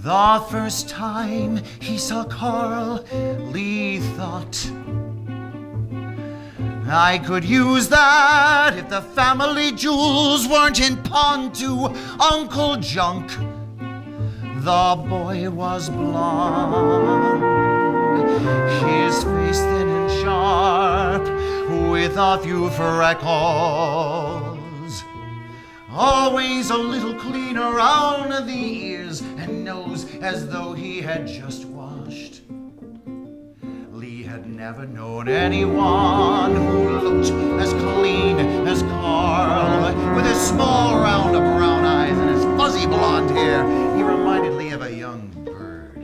The first time he saw Carl, Lee thought, I could use that if the family jewels weren't in pawn to Uncle Junk. The boy was blond, his face thin and sharp, with a few freckles. Always a little clean around the ears and nose, as though he had just washed. Lee had never known anyone who looked as clean as Carl. With his small round of brown eyes and his fuzzy blonde hair, he reminded Lee of a young bird.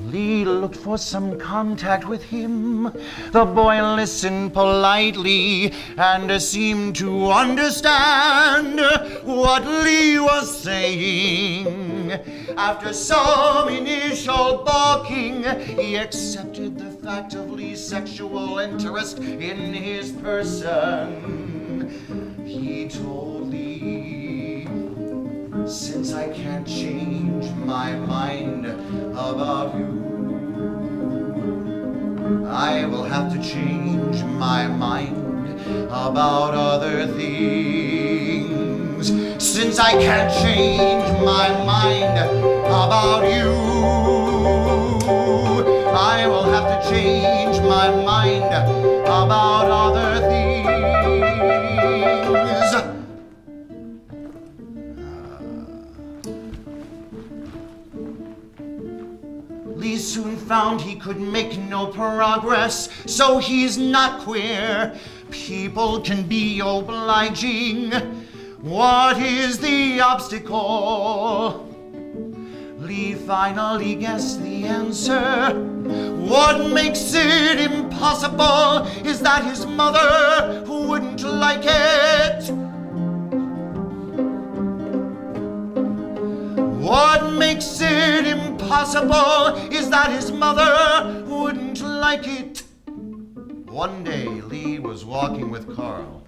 Lee looked for some contact with him. The boy listened politely and seemed to understand what Lee was saying. After some initial balking, he accepted the fact of Lee's sexual interest in his person. He told Lee, since I can't change my mind about you, I will have to change my mind about other things. Since I can't change my mind about you, I will have to change my mind about other things. Lee soon found he could make no progress, so he's not queer. People can be obliging. What is the obstacle? Lee finally guessed the answer. What makes it impossible is that his mother wouldn't like it. What makes it impossible is that his mother wouldn't like it. One day, Lee was walking with Carl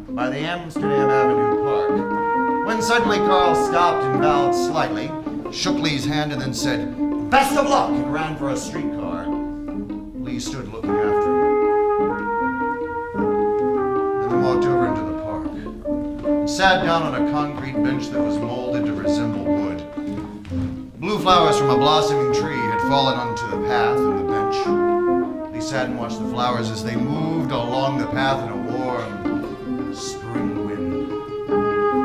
by the Amsterdam Avenue Park, when suddenly Carl stopped and bowed slightly, shook Lee's hand, and then said, "Best of luck," and ran for a streetcar. Lee stood looking after him, and then walked over into the park and sat down on a concrete bench that was molded to resemble wood. Blue flowers from a blossoming tree had fallen onto the path and the bench. He sat and watched the flowers as they moved along the path in a warm spring wind.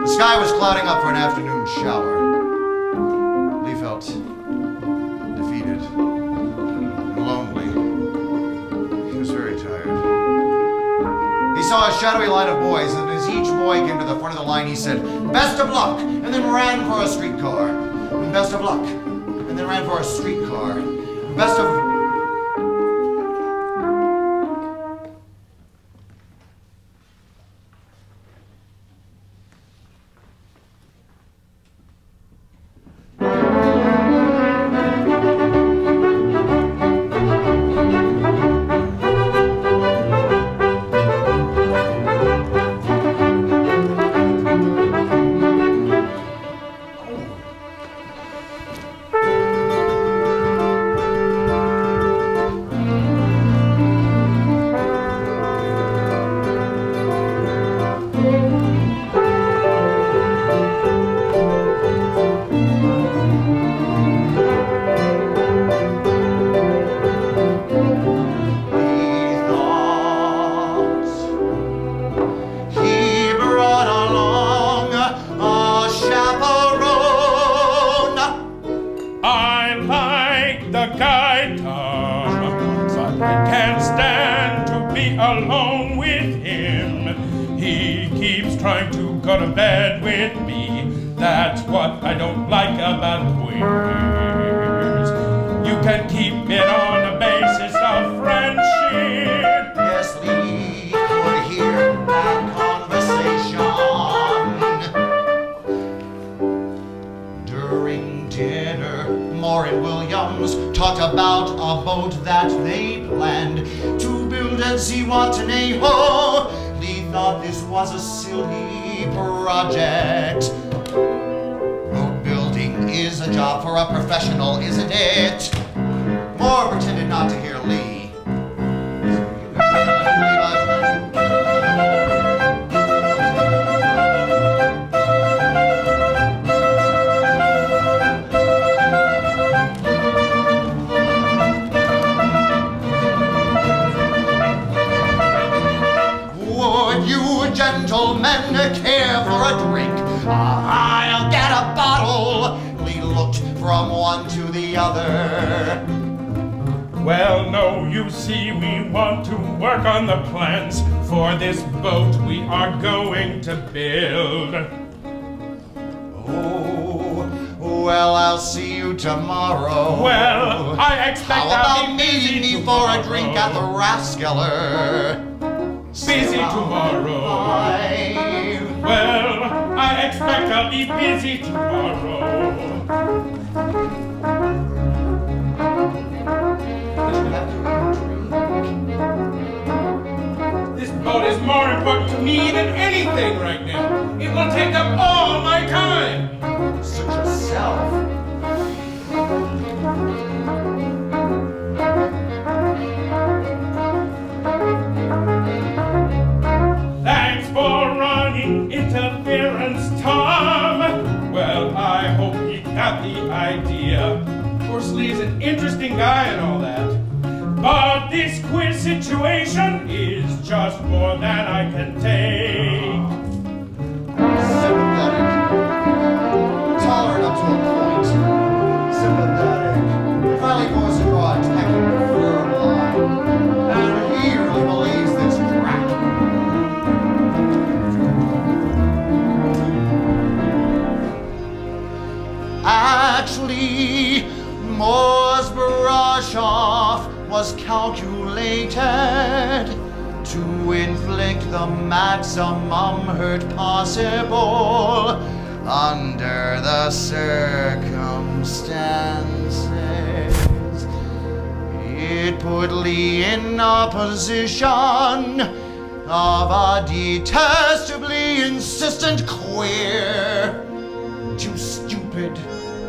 The sky was clouding up for an afternoon shower. Lee felt defeated and lonely. He was very tired. He saw a shadowy line of boys, and as each boy came to the front of the line, he said, "Best of luck," and then ran for a streetcar. "Best of luck," and then ran for a streetcar. "Best of..." Lee thought this was a silly project. Boat building is a job for a professional, isn't it? Moore pretended not to hear Lee. Gentlemen, care for a drink? I'll get a bottle. Lee looked from one to the other. Well, no, you see, we want to work on the plans for this boat we are going to build. Oh, well, I'll see you tomorrow. Well, I expect I'll be busy meeting me tomorrow. for a drink at the Rascaller? Busy tomorrow. Well, I expect I'll be busy tomorrow. This boat is more important to me than anything right now. It will take up all my time. Suit yourself. Thanks for running interference, Tom. Well, I hope he got the idea. Of course, Lee's an interesting guy and all that. But this quiz situation is just more than I can take. Sympathetic. Tolerant up to a point. Sympathetic. Finally goes to draw a technical firm line. And he really believes this crap. Actually, Moore's brush-off was calculated to inflict the maximum hurt possible under the circumstances. It put Lee in a position of a detestably insistent queer, too stupid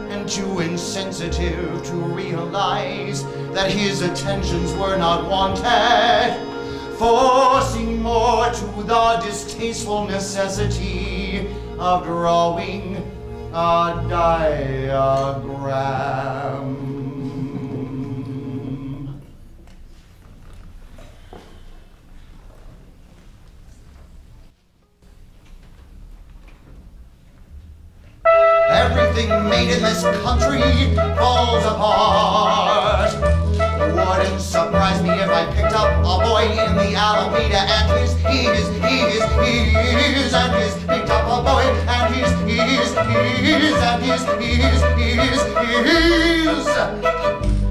and too insensitive to realize that his attentions were not wanted, forcing Moore to the distasteful necessity of drawing a diagram. Everything made in this country falls apart. Wouldn't surprise me if I picked up a boy in the Alameda and his, picked up a boy and his,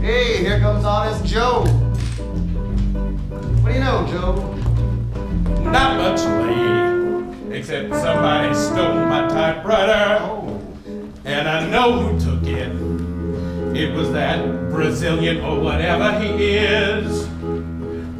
Hey, here comes Honest Joe. What do you know, Joe? Not much, Lee. Except somebody stole my typewriter. Oh. And I know who took it. It was that Brazilian or whatever he is.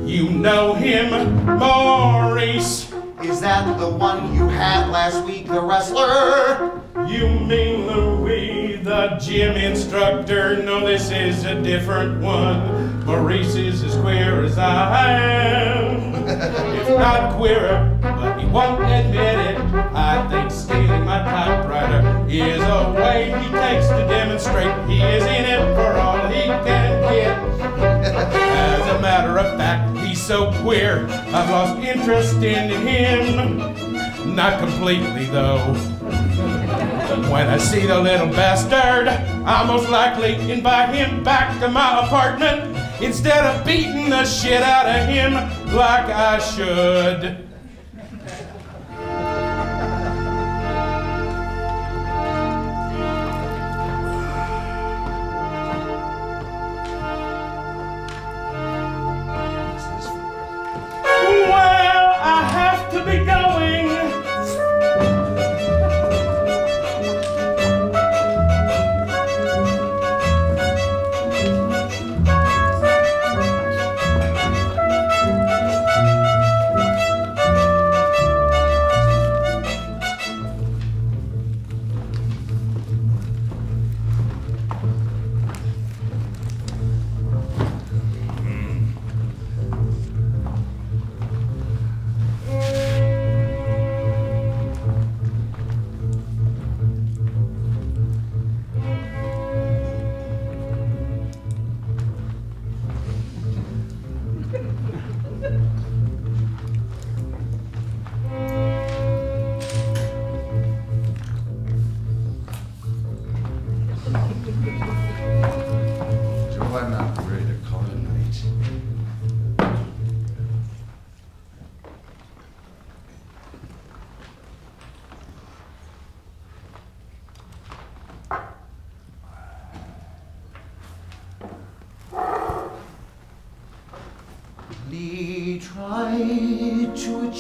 You know him, Maurice. Is that the one you had last week, the wrestler? You mean Louis, the gym instructor? No, this is a different one. Maurice is as queer as I am. If not queerer, but he won't admit it. I think stealing my typewriter is a way he takes to demonstrate he is in it for all he can get. As a matter of fact, he's so queer, I've lost interest in him. Not completely, though. When I see the little bastard, I'll most likely invite him back to my apartment instead of beating the shit out of him like I should. Well, I have to be going.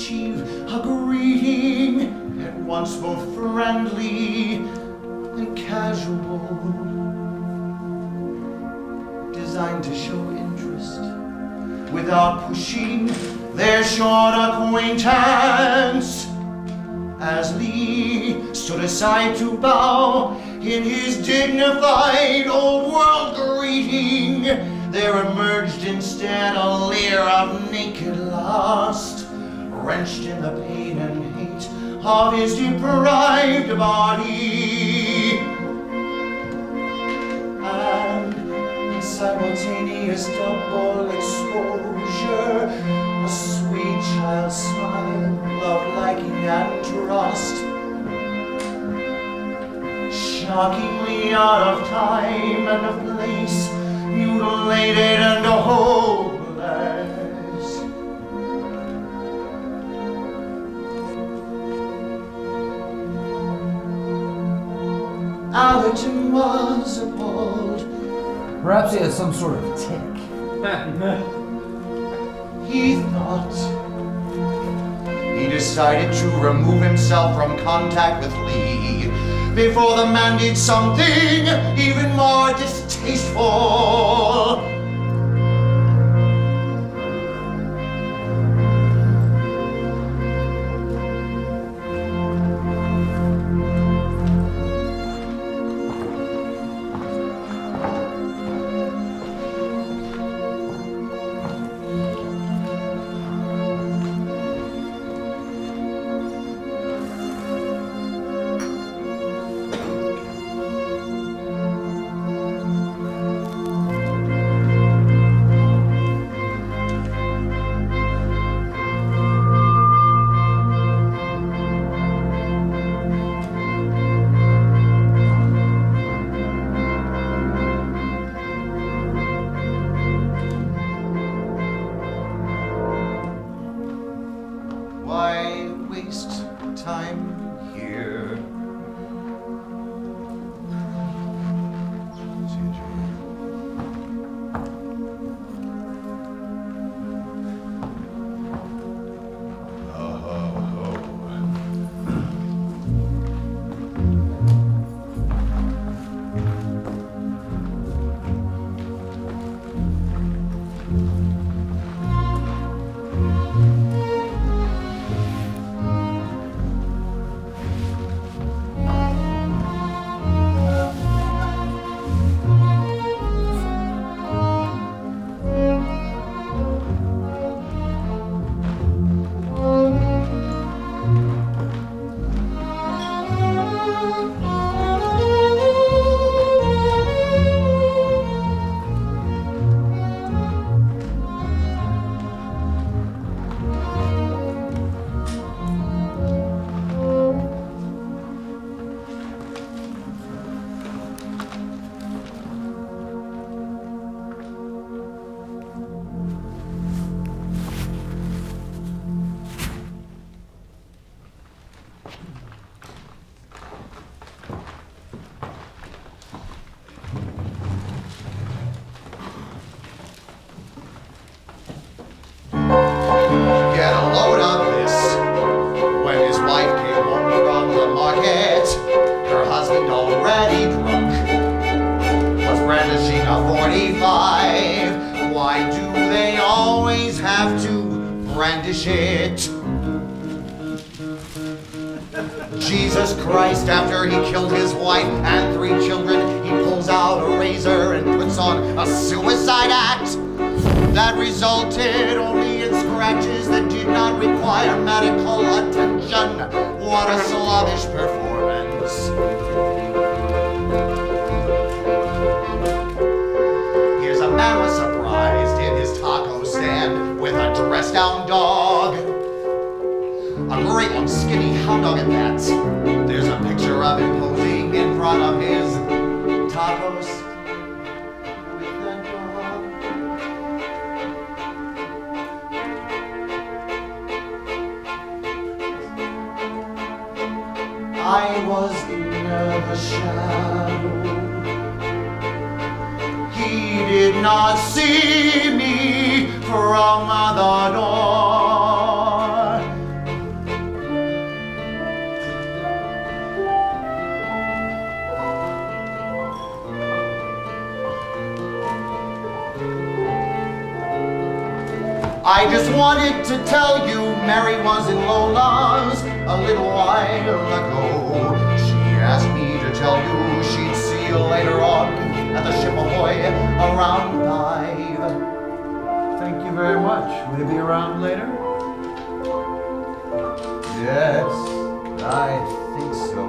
achieve a greeting at once both friendly and casual, designed to show interest without pushing their short acquaintance. As Lee stood aside to bow in his dignified old world greeting, there emerged instead a leer of naked lust, wrenched in the pain and hate of his deprived body. And in simultaneous double exposure, a sweet child smile, love, liking, and trust, shockingly out of time and of place, mutilated and hopeless. Allerton was appalled. Perhaps he has some sort of tick. He thought. He decided to remove himself from contact with Lee before the man did something even more distasteful. Jesus Christ, after he killed his wife and 3 children, he pulls out a razor and puts on a suicide act that resulted only in scratches that did not require medical attention. What a slavish performance. Here's a man was surprised in his taco stand with a dressed-down dog. A great one, skinny hound dog at that. There's a picture of him posing in front of his tacos with that dog. I was in the shadow. He did not see me from the door. I just wanted to tell you Mary was in Lola's a little while ago. She asked me to tell you she'd see you later on at the ship ahoy around 5. Thank you very much. Will you be around later? Yes, I think so.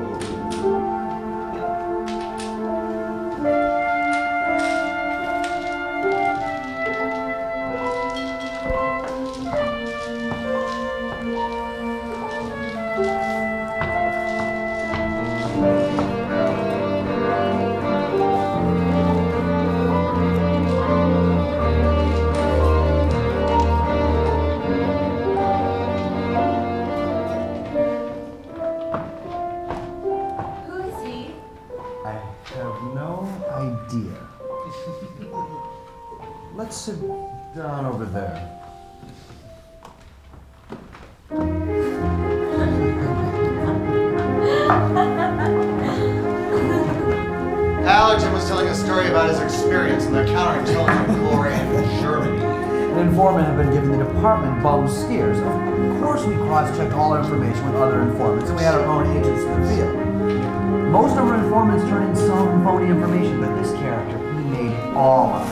Let's sit down over there. Allerton was telling a story about his experience in the counterintelligence corps in Germany. An informant had been giving the department bum steers. Of course we cross-checked all our information with other informants, and we had our own agents in the field. Most of our informants turned in some phony information, but this character, he made it all up.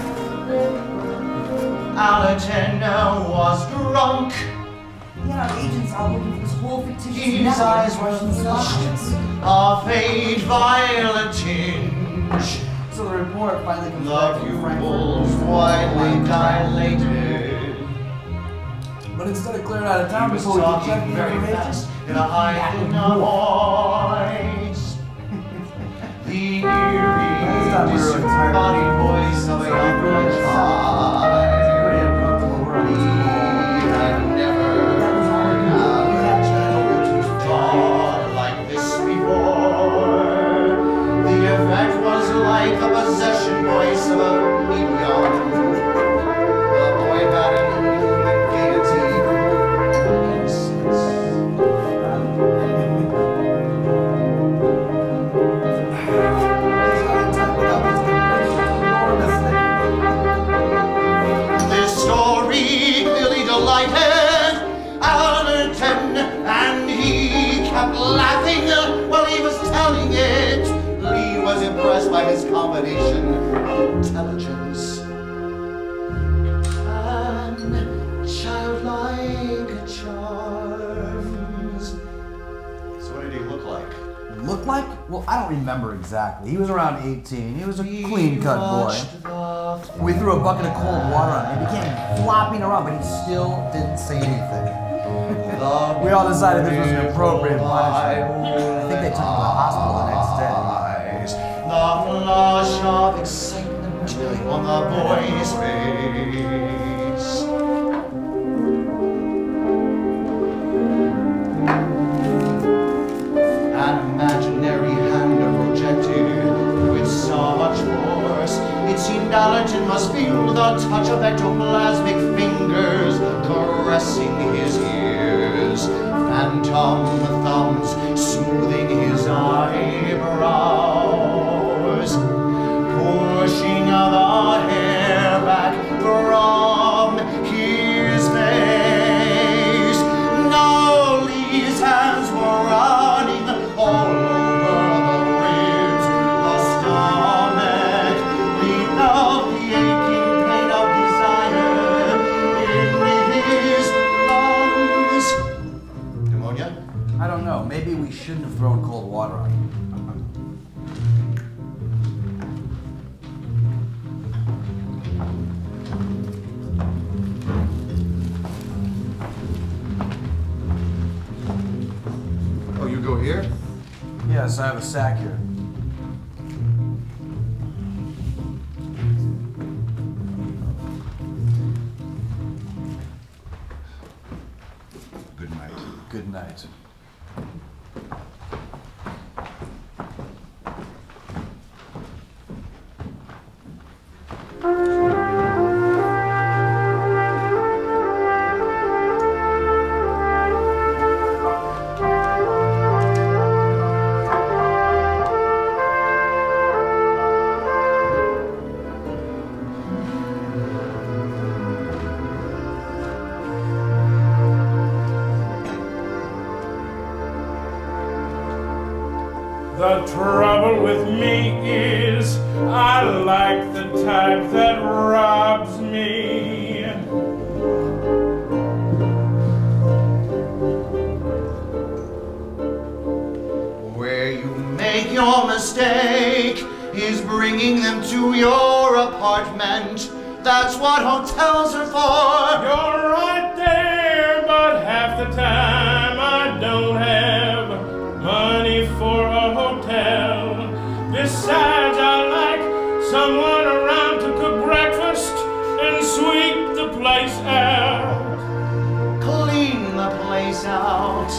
Allerton was drunk. He had our agents out looking for this whole fictitious His eyes were flushed, a faint violet tinge. So the report finally comes The back from pupils Frankfurt. widely dilated. But instead of clearing out of town He was before we could check talking the very information, fast in a high voice. The eerie, disembodied voice of a young child. He had never had a thought like this before. The effect was like the possession voice of a medium. The boy had an inhuman gaiety and innocence. This story clearly delighted Allerton, and he kept laughing while he was telling it. Lee was impressed by his combination of intelligence and childlike charms. So what did he look like? Looked like? Well, I don't remember exactly. He was around 18. He was a clean-cut boy. We threw a bucket of cold water on him. He began flopping around, but he still didn't say anything. We all decided this was an appropriate punishment. I think they took him to the hospital the next day. The flush of excitement on the boy's face. An imaginary hand projected with so much force. It seemed Allerton must feel the touch of ectoplasmic fingers caressing his ears. Phantom thumbs smoothing his eyebrows. Pushing the hair back from his face. Now Lee's hands were running all over the ribs, the stomach. We felt the aching pain of desire in his lungs. Pneumonia? I don't know. Maybe we shouldn't have thrown cold water on him. Oh, you go here? Yes, I have a sack here. Good night. Good night. The trouble with me is I like the type that robs me. Where you make your mistake is bringing them to your apartment. That's what hotels are for. You're right there, but half the time I don't have money for a hotel. Besides, I like someone around to cook breakfast and sweep the place out. Clean the place out.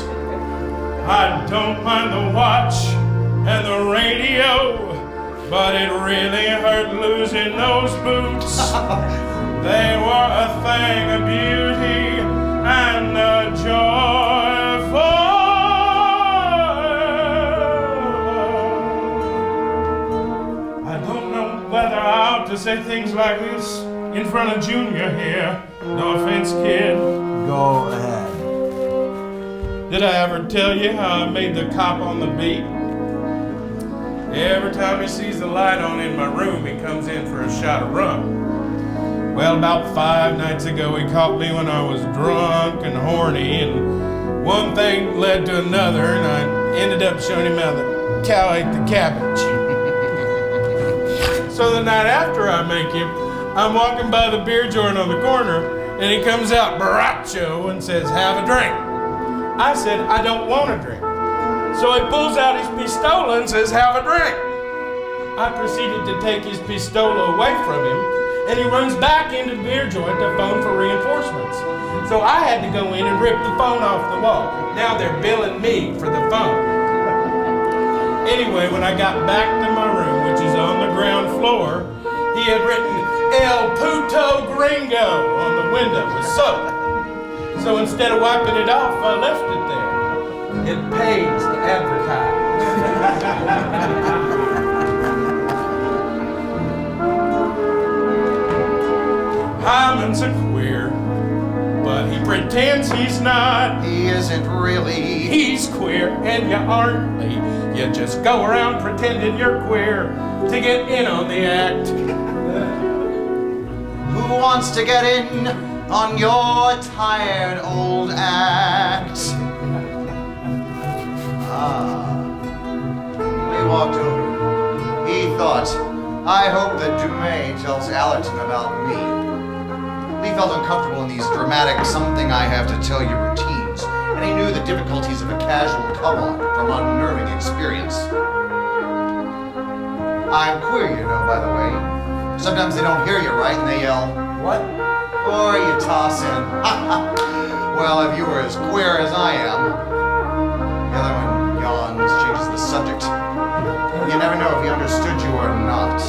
I don't mind the watch and the radio, but it really hurt losing those boots. They were a thing of beauty and a joyful. I don't know whether I ought to say things like this in front of Junior here. No offense, kid. Go ahead. Did I ever tell you how I made the cop on the beat? Every time he sees the light on in my room, he comes in for a shot of rum. Well, about 5 nights ago, he caught me when I was drunk and horny, and one thing led to another, and I ended up showing him how the cow ate the cabbage. So the night after I make him, I'm walking by the beer joint on the corner, and he comes out borracho and says, "Have a drink." I said, "I don't want a drink." So he pulls out his pistola and says, "Have a drink." I proceeded to take his pistola away from him, and he runs back into the beer joint to phone for reinforcements. So I had to go in and rip the phone off the wall. Now they're billing me for the phone. Anyway, when I got back to my room, which is on the ground floor, he had written El Puto Gringo on the window with soap. So instead of wiping it off, I left it there. It pays to advertise. Hyman's a queer, but he pretends he's not. He isn't really. He's queer and you aren't. You just go around pretending you're queer to get in on the act. Who wants to get in on your tired old act? We walked over. He thought, I hope that Dumais tells Allerton about me. He felt uncomfortable in these dramatic something I have to tell you routines, and he knew the difficulties of a casual come-on from unnerving experience. I'm queer, you know, by the way. Sometimes they don't hear you right and they yell, "What?" Or you toss in, "Well, if you were as queer as I am." The other one yawns, changes the subject. You never know if he understood you or not.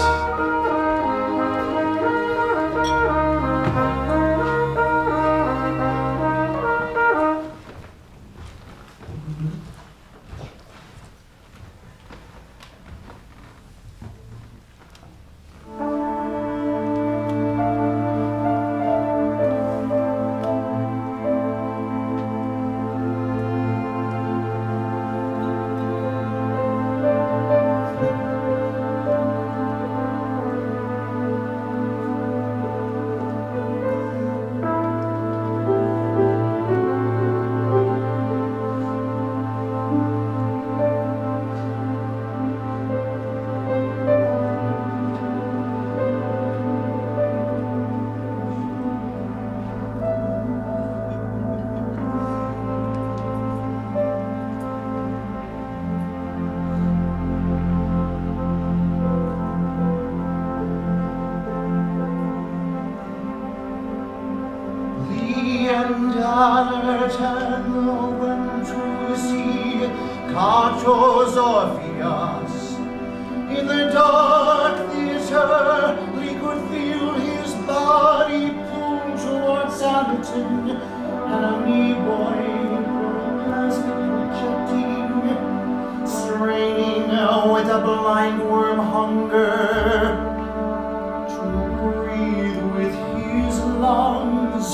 In the dark theater, we could feel his body pull towards Allerton, and a wee boy plastic projecting, straining with a blindworm hunger to breathe with his lungs,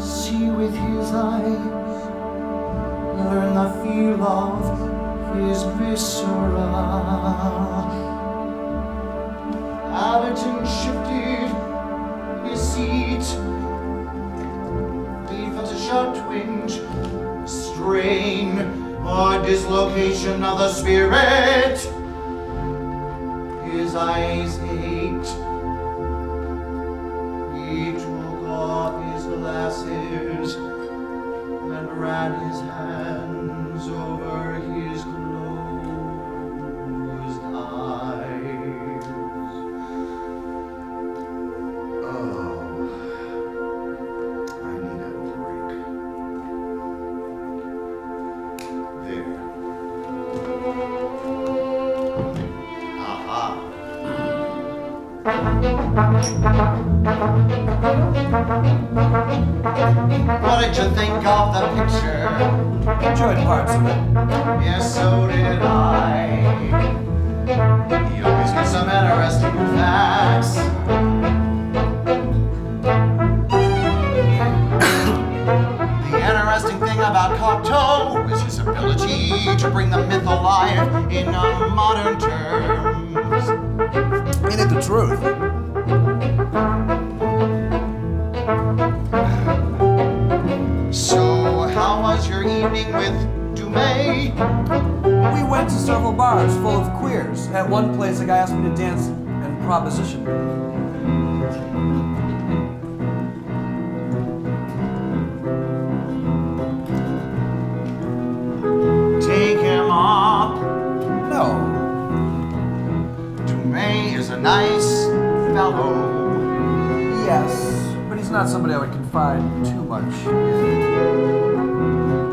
see with his eyes, learn the feel of his viscera. Allerton shifted his seat. He felt a sharp twinge, strain, or dislocation of the spirit. His eyes ached. He took off his glasses and ran his hands over his closed eyes. Oh, I need a break. There. Aha. What did you think of the picture? Enjoyed parts of it. Yes, so did I. He always gets some interesting facts. The interesting thing about Quito is his ability to bring the myth alive in modern terms. Ain't it the truth? So, how was your evening with Dumais? We went to several bars full of queers. At one place, a guy asked me to dance and proposition. Take him up. No. Dumais is a nice fellow. Yes, but he's not somebody I would confide too much.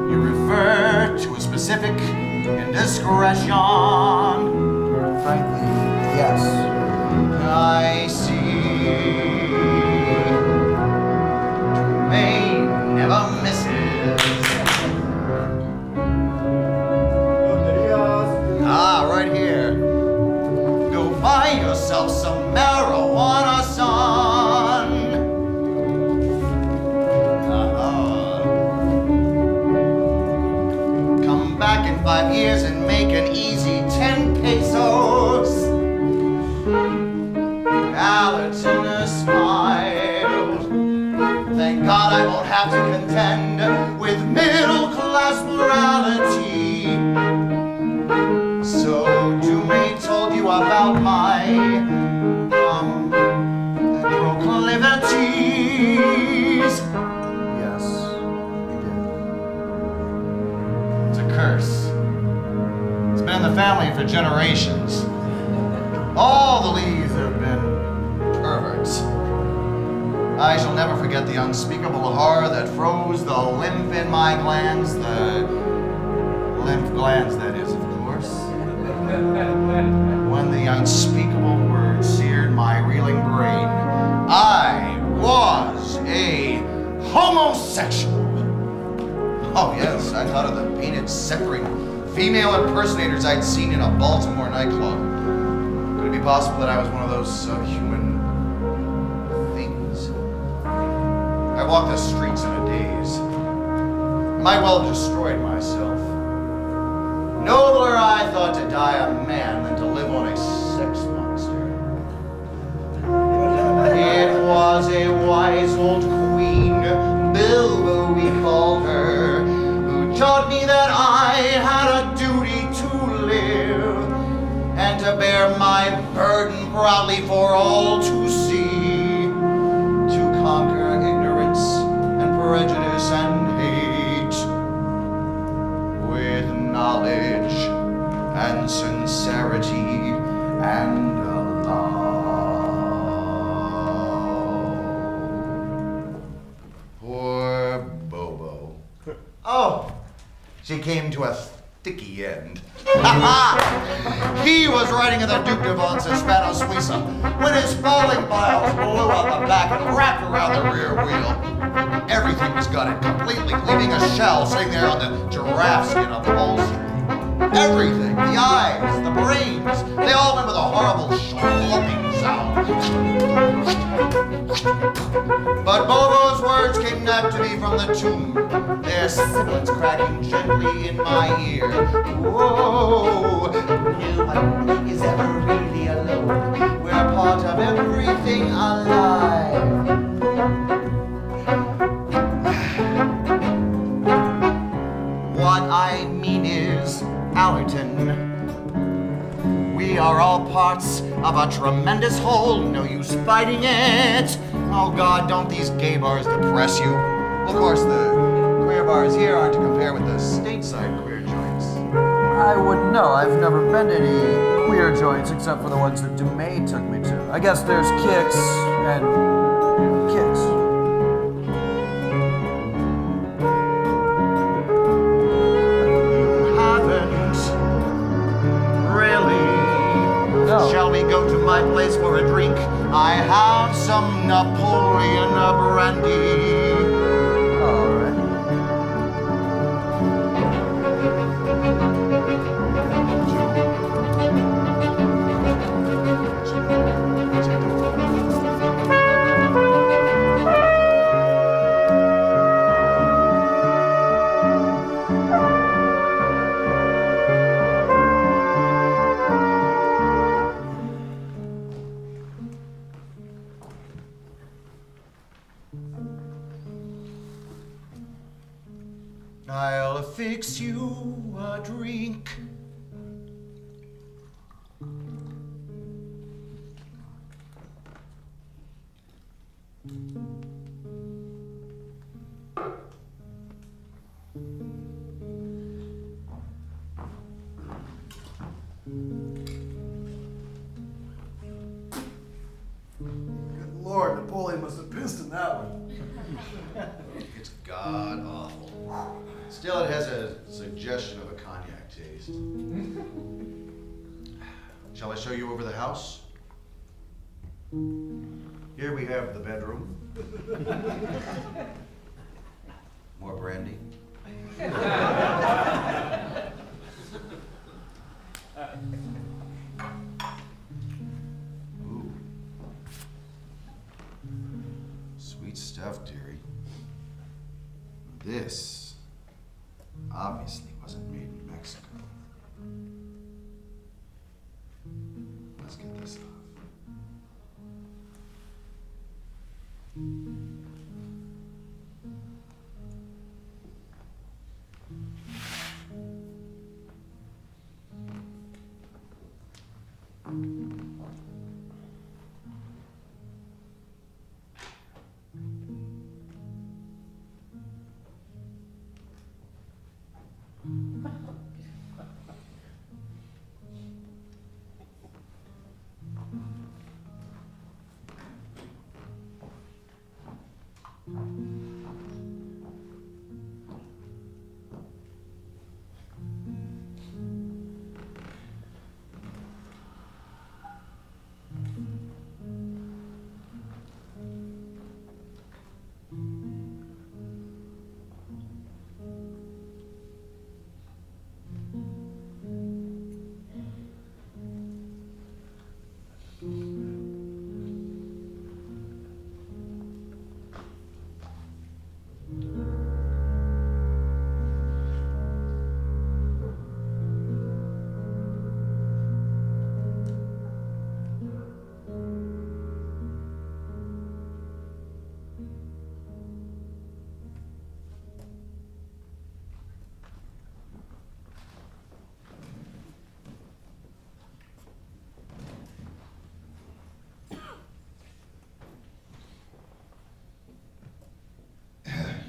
You refer to a specific indiscretion. Frankly, yes. I see. Dumais never misses. Ah, right here. Go buy yourself some marijuana, son. Come back in 5 years and make an easy 10 pesos. Allerton smiled. Thank God I won't have to contend with middle-class morality. So Dumais told you about my proclivities. Yes, he did. It's a curse. It's been in the family for generations. All the Lees have been perverts. I shall never forget the unspeakable horror that froze the lymph in my glands. The lymph glands, that is, of course. When the unspeakable word seared my reeling brain, I was a homosexual. Oh yes, I thought of the painted, separating female impersonators I'd seen in a Baltimore nightclub. Could it be possible that I was one of those human things? I walked the streets in a daze. Might well have destroyed myself. Nobler I thought to die a man than to live on a sex monster. It was a wise old queen, Bilbo we called her, who taught me that I had a duty to live and to bear my burden proudly for all to see, to conquer ignorance and prejudice and hate with knowledge and sincerity and love. Poor Bobo. Oh, she came to a sticky end. He was riding in the Duke de Von's Hispano Suiza when his falling piles blew out the back and wrapped around the rear wheel. Everything was gutted completely, leaving a shell sitting there on the giraffe skin upholstery. Everything, the eyes, the brains, they all went with a horrible schloping sound. now. But Bobo's words came not to me from the tomb, their sibilants cracking gently in my ear. Whoa, no one is ever really alone. We're part of everything alive. What I mean is, Allerton, we are all parts of a tremendous whole. No use fighting it. Oh God, don't these gay bars depress you? Well, of course, the queer bars here aren't to compare with the stateside queer joints. I wouldn't know. I've never been to any queer joints except for the ones that Dumais took me to. I guess there's Kicks and Kicks. You haven't really. No. Shall we go to my place for a drink? I have some Napoleon brandy. All right. I'll fix you a drink. Good Lord, Napoleon must have pissed in that one. It's god awful. Still, it has a suggestion of a cognac taste. Shall I show you over the house? Here we have the bedroom. More brandy. Ooh. Sweet stuff, dearie. This obviously wasn't made in Mexico. Let's get this off.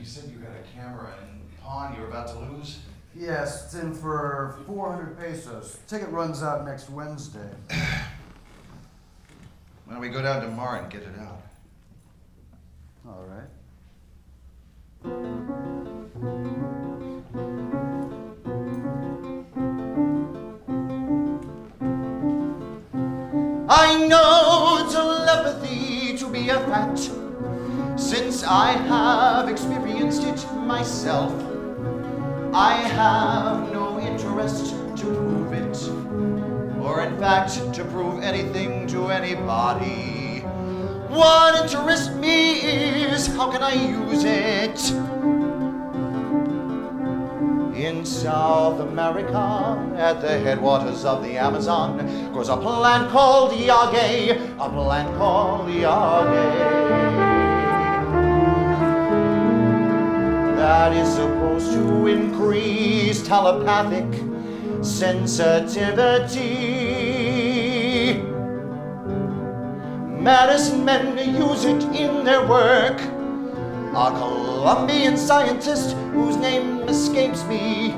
You said you had a camera in pawn you were about to lose? Yes, it's in for 400 pesos. Ticket runs out next Wednesday. Why don't we go down tomorrow and get it out? All right. I know telepathy to be a fact, since I have experienced it myself. I have no interest to prove it, or in fact to prove anything to to anybody. What interests me is how can I use it? In South America, at the headwaters of the Amazon, grows a plant called yage, a plant called yage. That is supposed to increase telepathic sensitivity. Medicine men use it in their work. A Colombian scientist whose name escapes me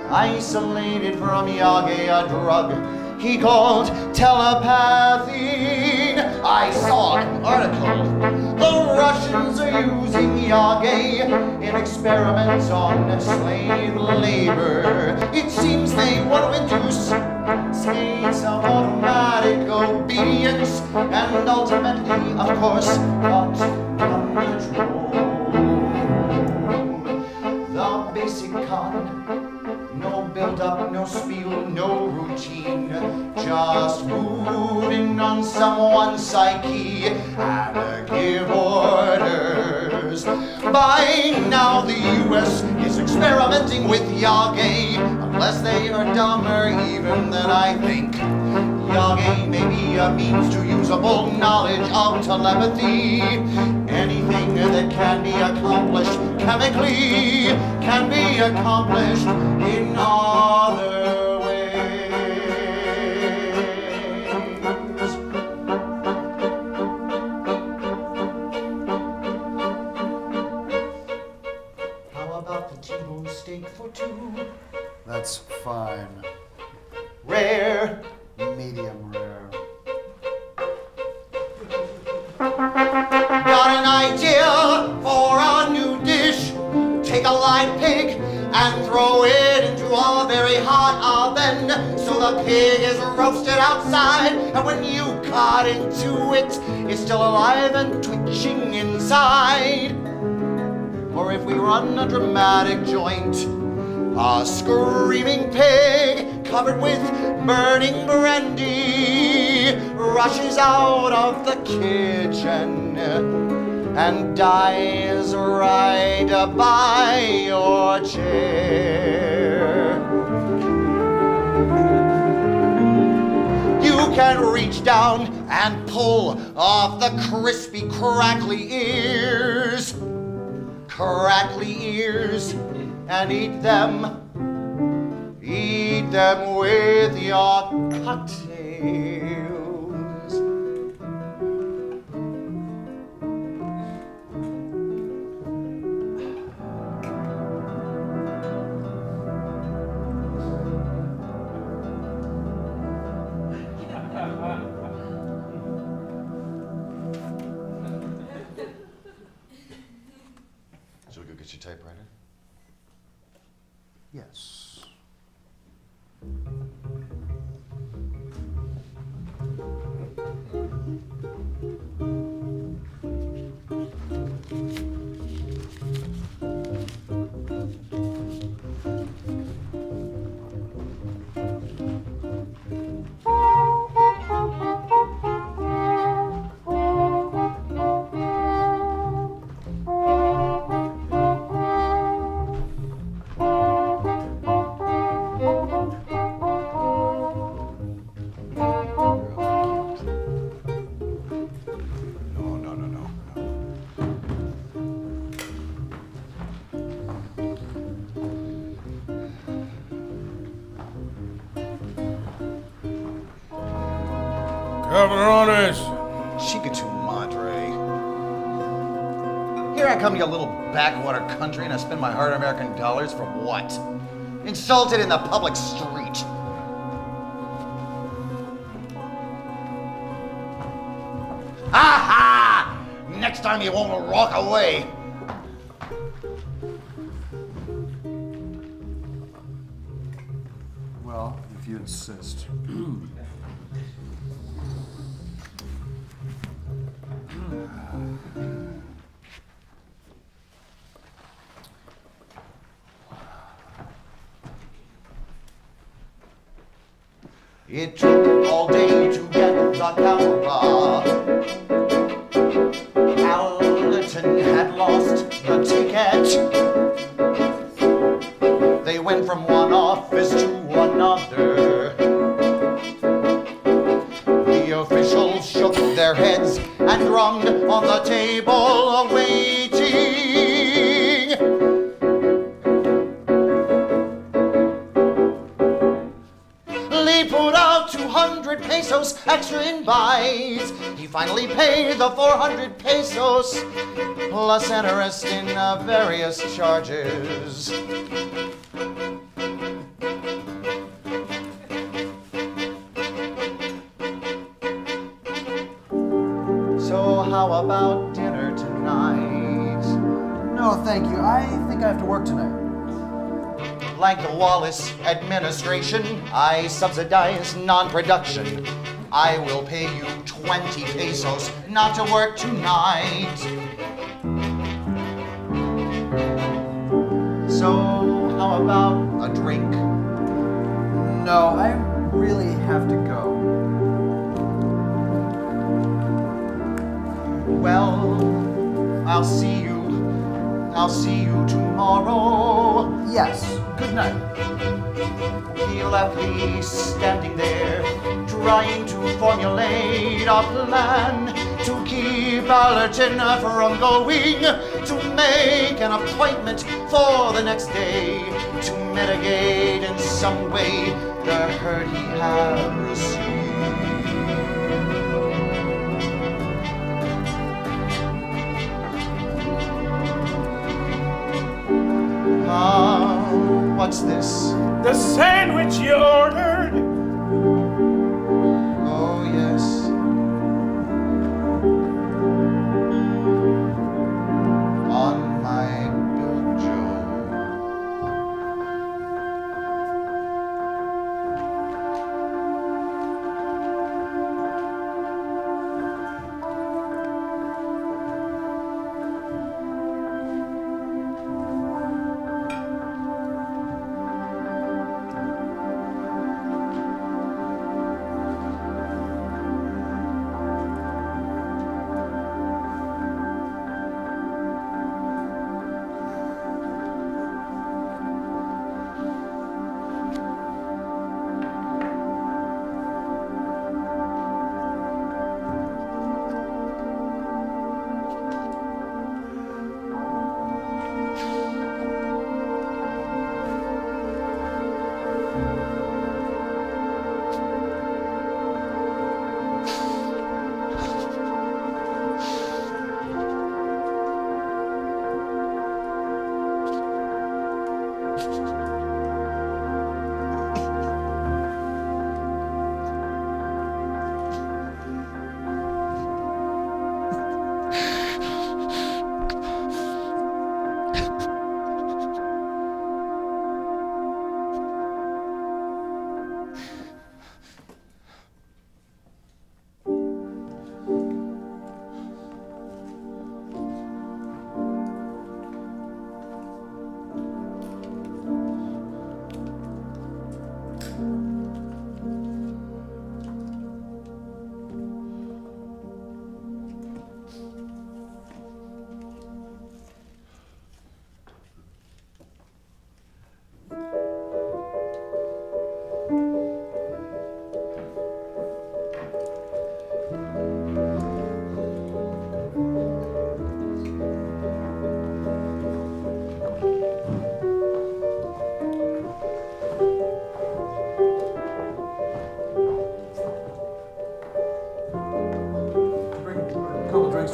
isolated from yage a drug he called telepathy. I saw an article. The Russians are using yage in experiments on slave labor. It seems they want to induce states of automatic obedience and ultimately, of course, cut control. The basic con. No build-up, no spiel, no routine. Just moving on someone's psyche and give orders. By now the US is experimenting with yage, unless they are dumber even than I think. Yage may be a means to usable knowledge of telepathy. Anything that can be accomplished chemically can be accomplished in other ways. How about the T-bone steak for two? That's fine. Rare. Medium rare. Got an idea for a new dish. Take a live pig and throw it into a very hot oven so the pig is roasted outside, and when you cut into it, it's still alive and twitching inside. Or if we run a dramatic joint, a screaming pig covered with burning brandy rushes out of the kitchen and dies right by your chair. You can reach down and pull off the crispy, crackly ears, and eat them with your cocktails. Shall we go get your typewriter? Yes. Cabrones! Chica tu madre. Here I come to your little backwater country and I spend my hard American dollars for what? Insulted in the public street. Ha! Next time you won't walk away. Well, if you insist. It took all day to get the camera. Allerton had lost the ticket. They went from one office to another. The officials shook their heads and drummed on the table, waiting. Lee put out 200 pesos extra in buys. He finally paid the 400 pesos, plus interest in various charges. So how about dinner tonight? No, thank you. I think I have to work tonight. Like the Wallace administration, I subsidize non-production. I will pay you 20 pesos not to work tonight. So how about a drink? No, I really have to go. Well, I'll see you tomorrow. Yes, good night. He left me standing there, trying to formulate a plan to keep Allerton from going, to make an appointment for the next day, to mitigate in some way the hurt he had received. What's this? The sandwich you ordered. Oh, yes. On my bill, Joe.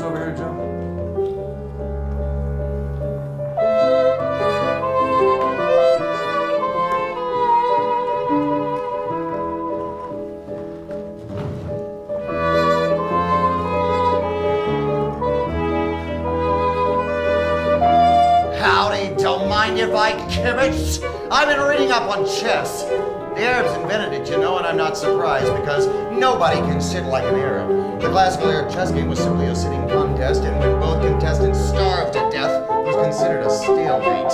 Over here, Joe. Howdy, don't mind if I kibitz. I've been reading up on chess. The Arabs invented it, you know, and I'm not surprised because nobody can sit like an Arab. The classical Arab chess game was simply a sitting contest, and when both contestants starved to death, it was considered a stalemate.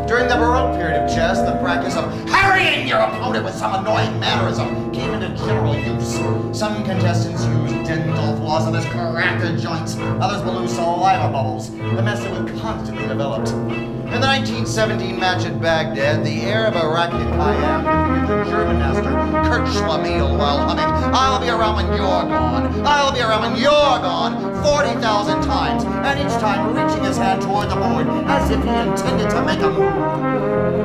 During the Baroque period of chess, the practice of harrying your opponent with some annoying mannerism came into general use. Some contestants used dental floss on his cracked joints, others blew saliva bubbles. The method was constantly developed. In the 1917 match at Baghdad, the Arab Iraqi Khayyam defeated the German master Kurt Schlemiel while humming, "I'll be around when you're gone, I'll be around when you're gone," 40,000 times, and each time reaching his hand toward the board as if he intended to make a move.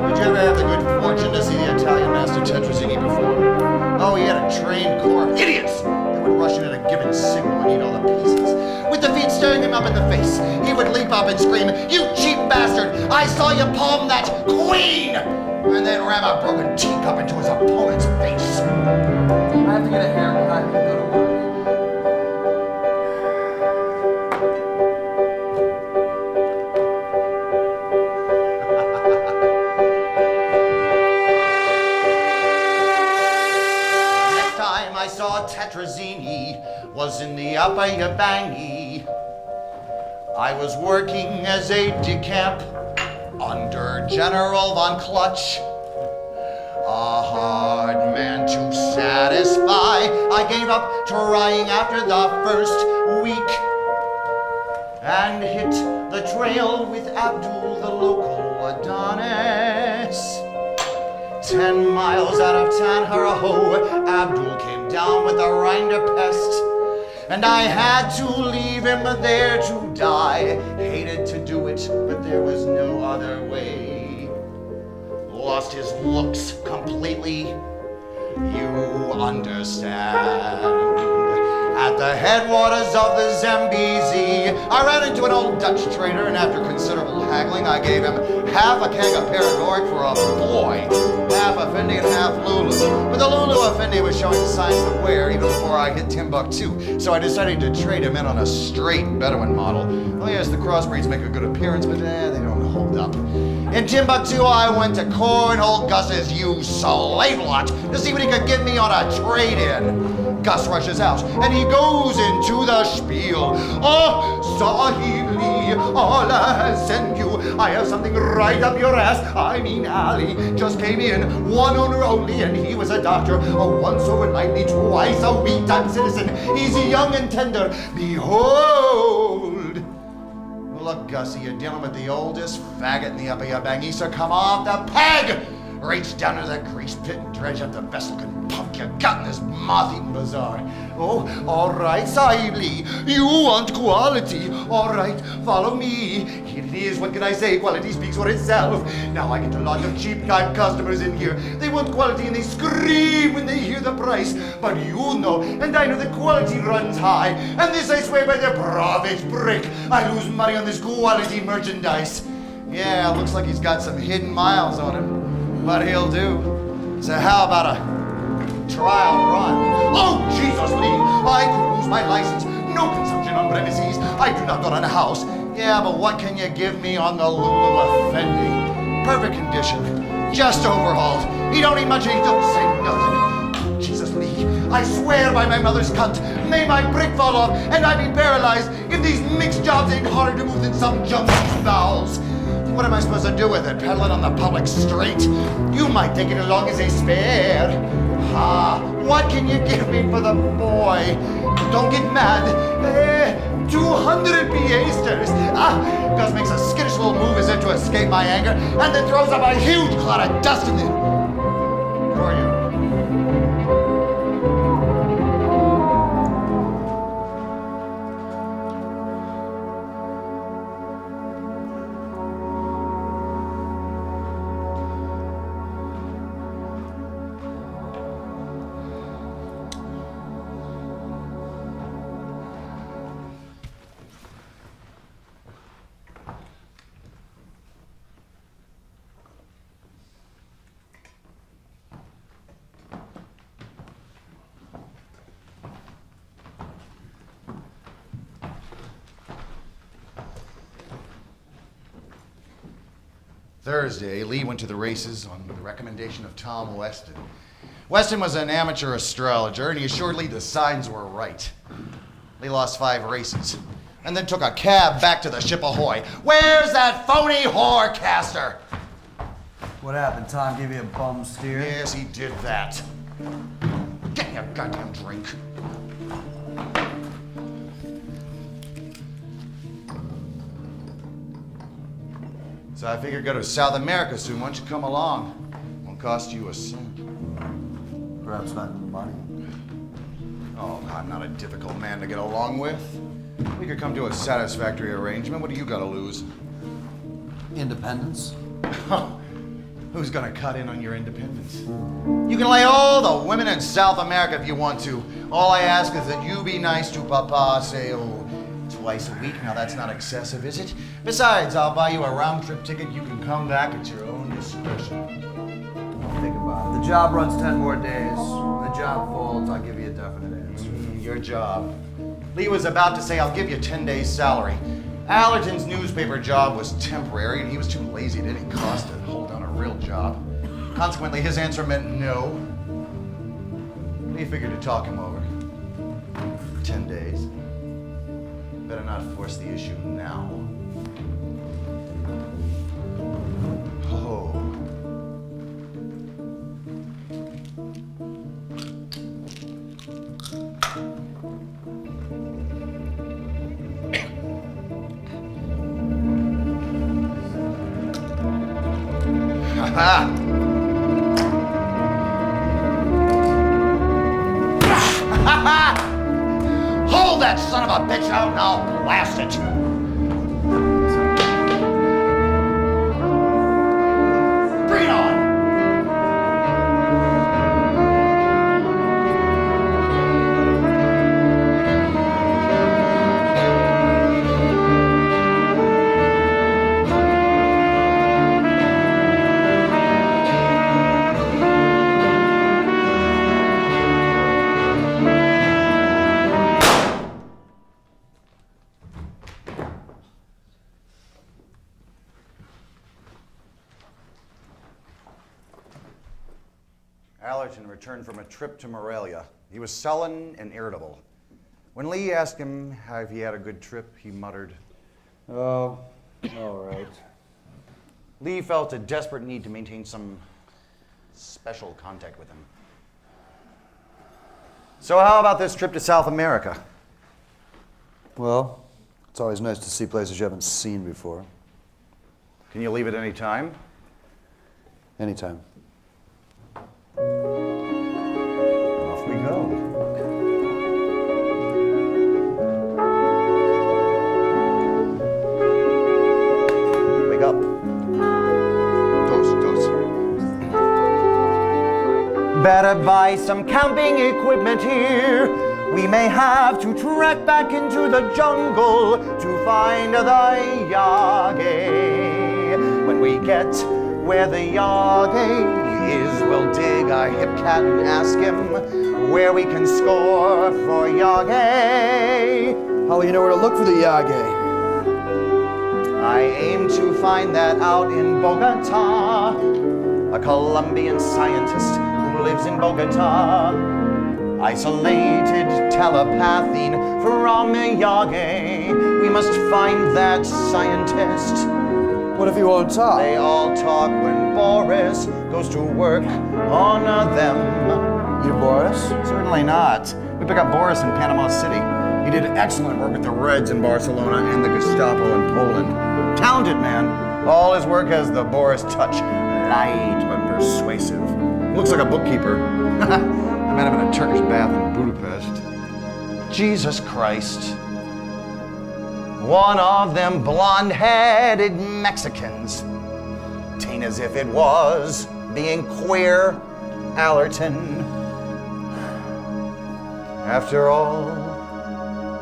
Did you ever have the good fortune to see the Italian master Tetrazzini perform? Oh, he had a trained corps of idiots that would rush in at a given signal and eat all the pieces. With the feet staring him up in the face, he would leap up and scream, "You cheap bastard! I saw you palm that queen!" and then ram a broken teacup into his opponent's face. I have to get a haircut and go to work. Next time I saw Tetrazzini was in the Upper Yabangi. I was working as aide-de-camp under General von Clutch. A hard man to satisfy, I gave up trying after the first week and hit the trail with Abdul, the local Adonis. 10 miles out of Tanharaho, Abdul came down with a rinderpest, and I had to leave him there to die. Hated to do it, but there was no other way. Lost his looks completely, you understand. At the headwaters of the Zambezi, I ran into an old Dutch trader, and after considerable haggling, I gave him half a keg of paregoric for a boy, half Effendi and half Lulu. But the Lulu Effendi was showing signs of wear even before I hit Timbuktu, so I decided to trade him in on a straight Bedouin model. Oh yes, the crossbreeds make a good appearance, but they don't hold up. In Timbuktu, I went to Cornhole Gus's, you slave lot, to see what he could give me on a trade-in. Gus rushes out, and he goes into the spiel. "Oh, Sahibli, all I send you. I have something right up your ass. I mean, Ali just came in, one owner only, and he was a doctor. Once overnightly, twice a week, time citizen. He's young and tender. Behold." Look, Gussie, you're dealing with the oldest faggot in the Upper Yabangi, so come off the peg! Reach down to the grease pit and dredge up the best looking punk you got in this moth-eaten bazaar. Oh, all right, Sahibli, you want quality. All right, follow me. Here it is, what can I say? Quality speaks for itself. Now I get a lot of cheap type customers in here. They want quality and they scream when they hear the price. But you know, and I know the quality runs high. And this I swear by the Bravich brick. I lose money on this quality merchandise. Yeah, looks like he's got some hidden miles on him. But he'll do. So how about a trial run? Oh, Jesus, Lee! I could lose my license. No consumption on premises. I do not own a house. Yeah, but what can you give me on the Lulu Effendi? Perfect condition. Just overhauled. He don't eat much and he don't say nothing. Jesus, Lee, I swear by my mother's cunt, may my brick fall off and I be paralyzed if these mixed jobs ain't harder to move than some junkie's bowels. What am I supposed to do with it? Peddle it on the public street? You might take it along as a spare. Ah, what can you give me for the boy? Don't get mad. 200 piasters. Gus makes a skittish little move as if to escape my anger, and then throws up a huge cloud of dust in the... Who are you? Thursday, Lee went to the races on the recommendation of Tom Weston. Weston was an amateur astrologer, and he assured Lee the signs were right. Lee lost 5 races, and then took a cab back to the ship ahoy. Where's that phony whorecaster? What happened? Tom gave you a bum steer? Yes, he did that. Get me a goddamn drink. So I figured go to South America soon. Why don't you come along? Won't cost you a cent. Perhaps not money. Oh, I'm not a difficult man to get along with. We could come to a satisfactory arrangement. What do you got to lose? Independence? Who's gonna cut in on your independence? You can lay all the women in South America if you want to. All I ask is that you be nice to Papa, say, twice a week. Now that's not excessive, is it? Besides, I'll buy you a round-trip ticket. You can come back at your own discretion. I'll think about it. The job runs 10 more days. When the job folds, I'll give you a definite answer. Your job. Lee was about to say, I'll give you 10 days' salary. Allerton's newspaper job was temporary, and he was too lazy at any cost to hold down a real job. Consequently, his answer meant no. He figured to talk him over. 10 days. Better not force the issue now. Oh. Ha! Hold that son of a bitch out and I'll blast it. Bring it on. Allerton returned from a trip to Morelia. He was sullen and irritable. When Lee asked him if he had a good trip, he muttered, "Oh, all right." Lee felt a desperate need to maintain some special contact with him. So how about this trip to South America? Well, it's always nice to see places you haven't seen before. Can you leave at any time? Anytime. Off we go. Wake up. Toast. Better buy some camping equipment here. We may have to trek back into the jungle to find the yage. When we get where the yage is, we'll dig a hip cat and ask him where we can score for yage. How will you know where to look for the yage? I aim to find that out in Bogota. A Colombian scientist who lives in Bogota. Isolated telepathing from yage. We must find that scientist. What if he won't talk? They all talk when Boris goes to work on them. You Boris? Certainly not. We pick up Boris in Panama City. He did excellent work with the Reds in Barcelona and the Gestapo in Poland. Talented man. All his work has the Boris touch. Light but persuasive. Looks like a bookkeeper. I met him in a Turkish bath in Budapest. Jesus Christ. One of them blonde-headed Mexicans. Tain't as if it was being queer, Allerton. After all,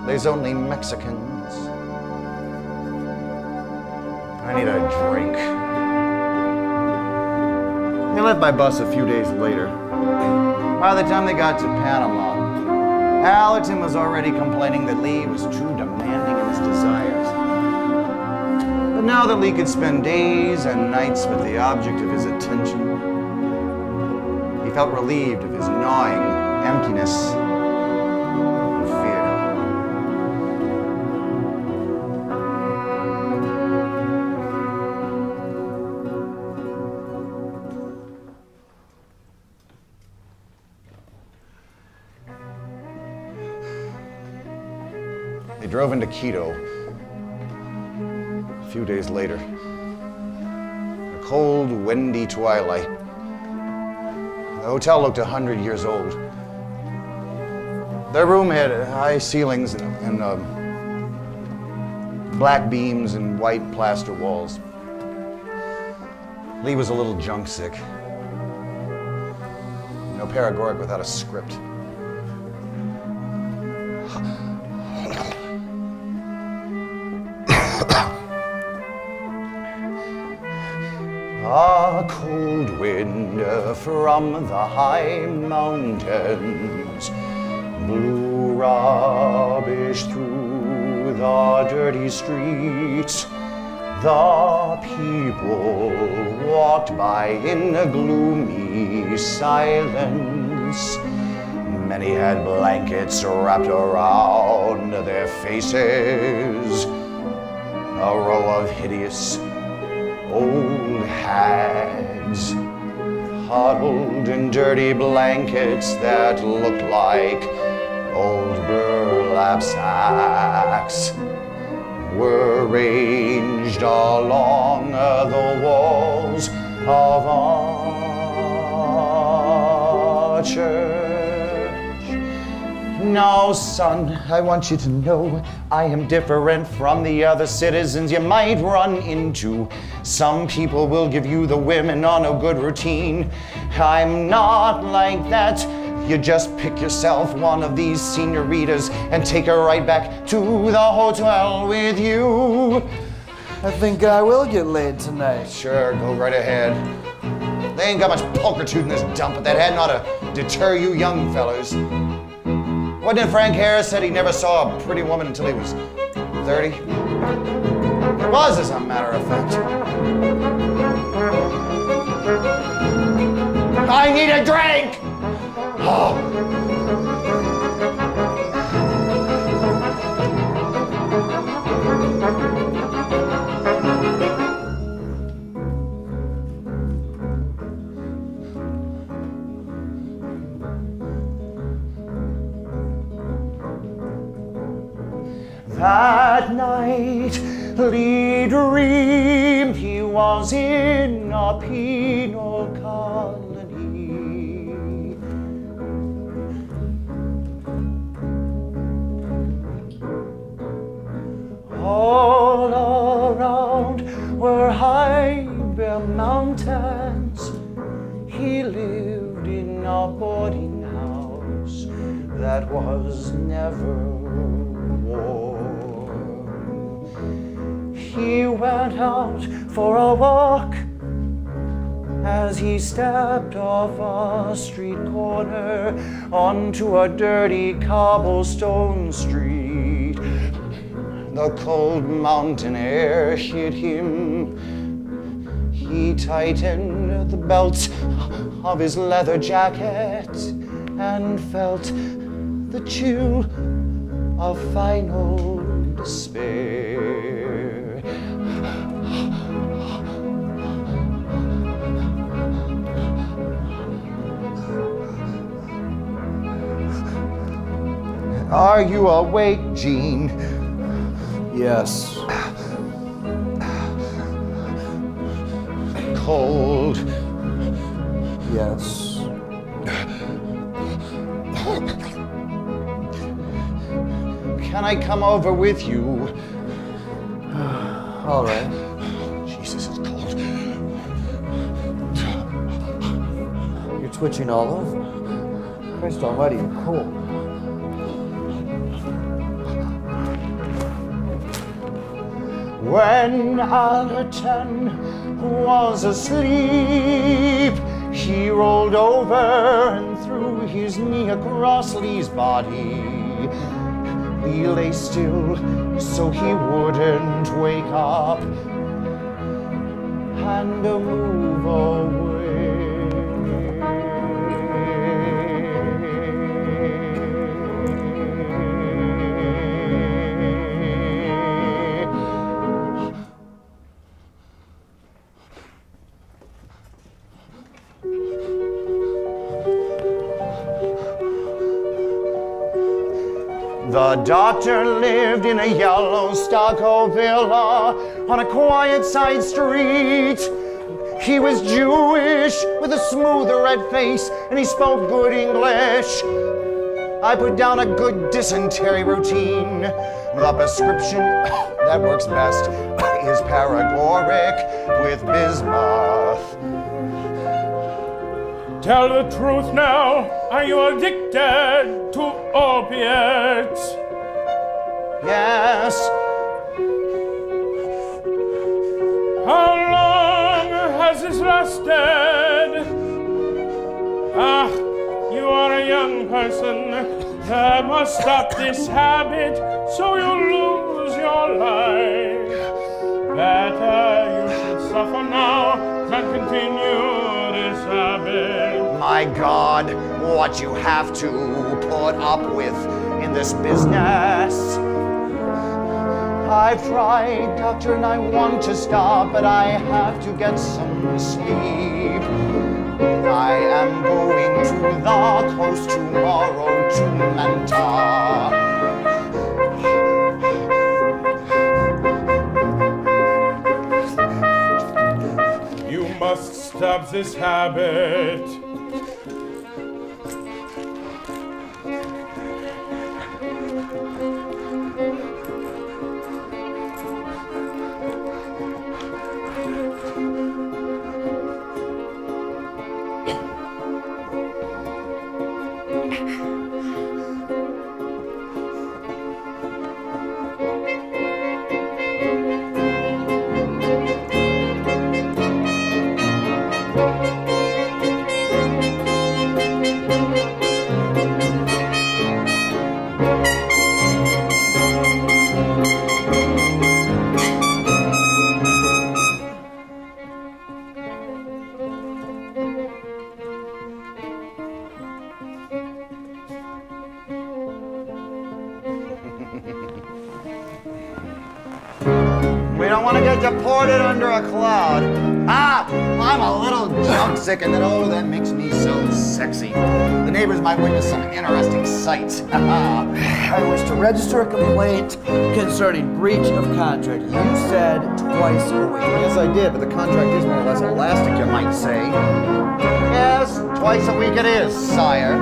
there's only Mexicans. I need a drink. They left by bus a few days later. By the time they got to Panama, Allerton was already complaining that Lee was too demanding in his desires. But now that Lee could spend days and nights with the object of his attention, he felt relieved of his gnawing emptiness and fear. They drove into Quito a few days later. A cold, windy twilight. The hotel looked 100 years old. Their room had high ceilings and black beams and white plaster walls. Lee was a little junk sick. No paregoric without a script. A cold wind from the high mountains blew rubbish through the dirty streets. The people walked by in a gloomy silence. Many had blankets wrapped around their faces. A row of hideous old hags huddled in dirty blankets that looked like old burlap sacks were ranged along the walls of a church. Now, son, I want you to know I am different from the other citizens you might run into. Some people will give you the women on a good routine. I'm not like that. You just pick yourself one of these senoritas and take her right back to the hotel with you. I think I will get laid tonight. Sure, go right ahead. They ain't got much pulchritude in this dump, but that hadn't ought to deter you young fellas. Wasn't it Frank Harris said he never saw a pretty woman until he was 30? It was, as a matter of fact. I need a drink! Oh. That night, Lee dreamed he was in a penal colony. All around were high bare mountains. He lived in a boarding house that was never warm. He went out for a walk as he stepped off a street corner onto a dirty cobblestone street. The cold mountain air hit him. He tightened the belt of his leather jacket and felt the chill of final despair. Are you awake, Gene? Yes. Cold? Yes. Can I come over with you? All right. Jesus, it's cold. You're twitching all over. Christ almighty, you're cold. When Allerton was asleep, he rolled over and threw his knee across Lee's body. Lee lay still so he wouldn't wake up and move away. The doctor lived in a yellow stucco villa on a quiet side street. He was Jewish with a smooth red face and he spoke good English. I put down a good dysentery routine. The prescription that works best is paregoric with bismuth. Tell the truth now, are you addicted to opiates? Yes. How long has this lasted? Ah, you are a young person that must stop this habit so you lose your life. Better you should suffer now than continue this habit. My God, what you have to put up with in this business. I've tried, doctor, and I want to stop, but I have to get some sleep. I am going to the coast tomorrow to Manta. You must stop this habit. We don't want to get deported under a cloud. Ah, I'm a little junk sick and then, oh, that makes me so sexy. The neighbors might witness some interesting sights. I wish to register a complaint concerning breach of contract. You said twice a week. Yes, I did, but the contract is more or less elastic, you might say. Yes, twice a week it is, sire.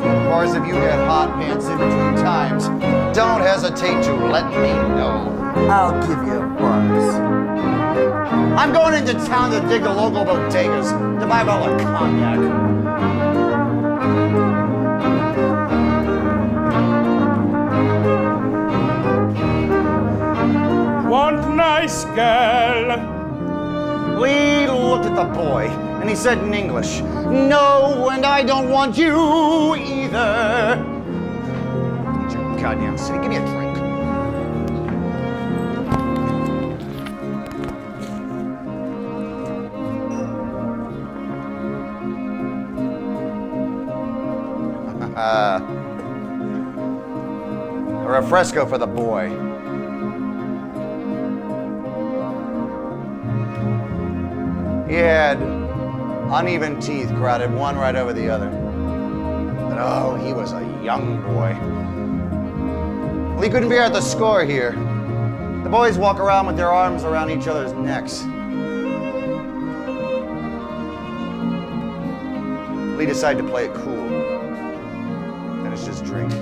Of course, if you get hot pants in between times, don't hesitate to let me know. I'll give you a buzz. I'm going into town to dig the local bodegas to buy a bottle of cognac. Want nice girl? We looked at the boy, and he said in English, "No, and I don't want you either." Get your goddamn city. Give me a drink. A refresco for the boy. He had uneven teeth crowded one right over the other. But oh, he was a young boy. Well, he couldn't be at the score here. The boys walk around with their arms around each other's necks. Lee decided to play it cool. Finish his drink.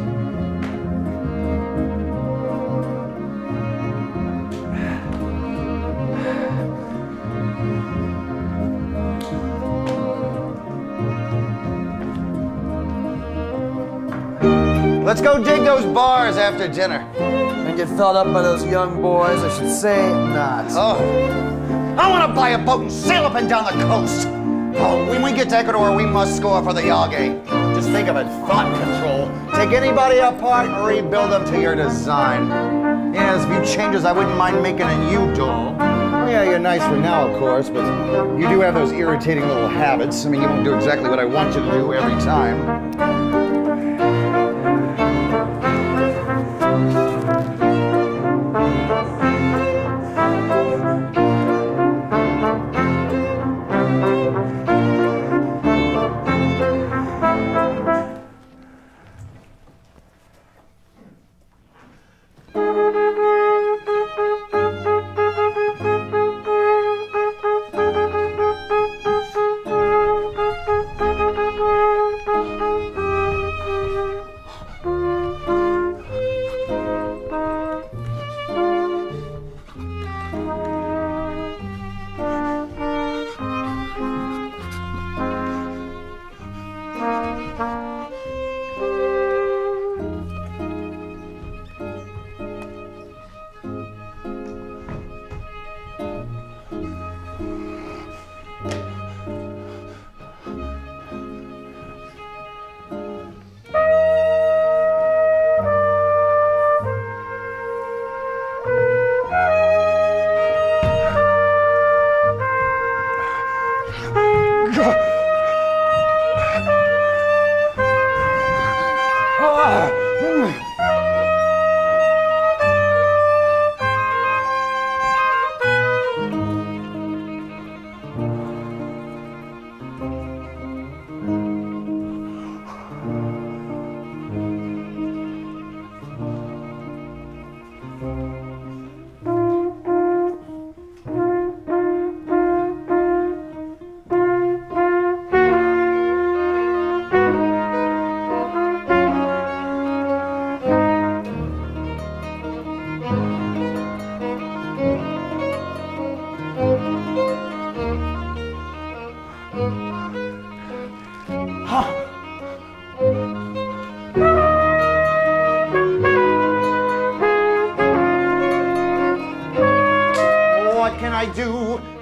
Let's go dig those bars after dinner. And get filled up by those young boys, I should say not. Oh, I want to buy a boat and sail up and down the coast. Oh, when we get to Ecuador, we must score for the yage. Just think of it, thought control. Take anybody apart and rebuild them to your design. Yes, a few changes I wouldn't mind making in you, doll. Well, yeah, you're nice for now, of course, but you do have those irritating little habits. I mean, you won't do exactly what I want you to do every time.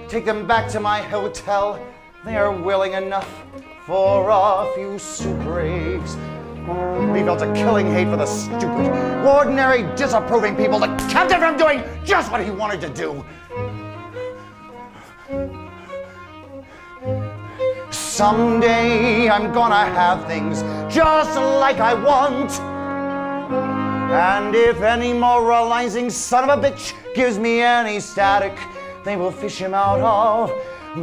Take them back to my hotel. They are willing enough for a few soup breaks. We felt a killing hate for the stupid, ordinary, disapproving people that kept him from doing just what he wanted to do. Someday I'm gonna have things just like I want. And if any moralizing son of a bitch gives me any static, they will fish him out of the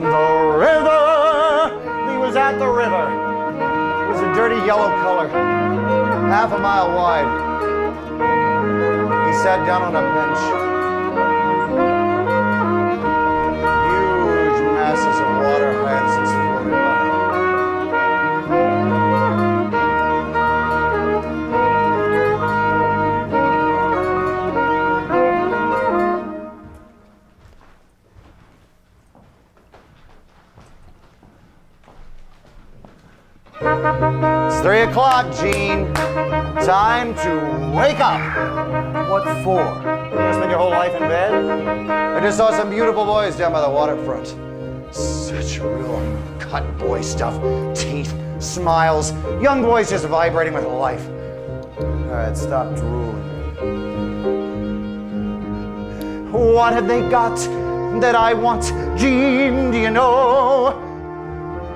river. He was at the river. It was a dirty yellow color, half a mile wide. He sat down on a bench. Huge masses of water hyacinths floated by. 3 o'clock, Gene. Time to wake up. What for? You gonna spend your whole life in bed? I just saw some beautiful boys down by the waterfront. Such real cut boy stuff. Teeth, smiles, young boys just vibrating with life. All right, stop drooling. What have they got that I want, Gene? Do you know?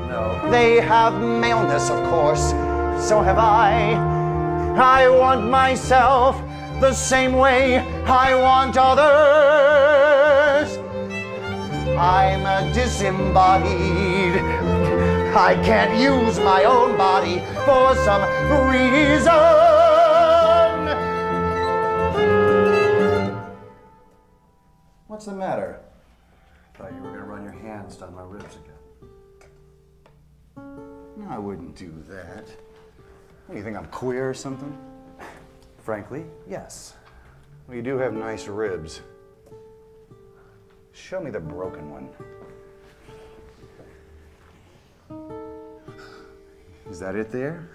No. They have maleness, of course. So have I. I want myself the same way I want others. I'm a disembodied. I can't use my own body for some reason. What's the matter? I thought you were gonna run your hands down my ribs again. No, I wouldn't do that. What, you think I'm queer or something? Frankly, yes. Well, you do have nice ribs. Show me the broken one. Is that it there?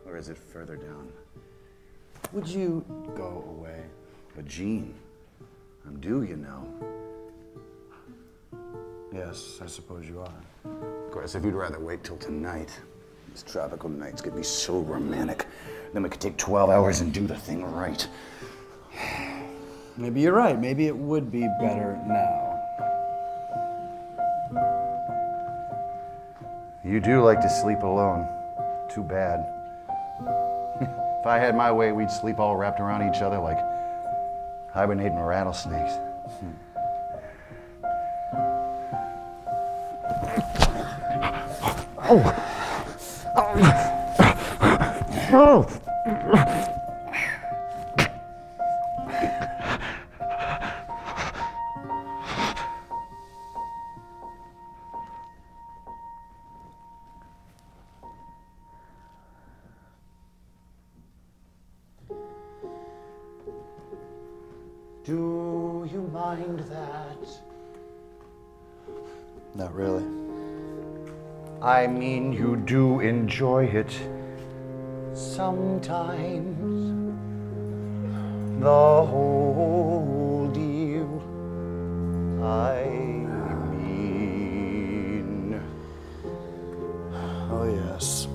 Or is it further down? Would you Go away. But Gene, I'm due, you know. Yes, I suppose you are. Of course, if you'd rather wait till tonight. These tropical nights get me so romantic. Then we could take 12 hours and do the thing right. Maybe you're right. Maybe it would be better now. You do like to sleep alone. Too bad. If I had my way, we'd sleep all wrapped around each other like hibernating rattlesnakes. Do you mind that? Not really. I mean, you do enjoy it sometimes. The whole deal, I mean. Oh, yes.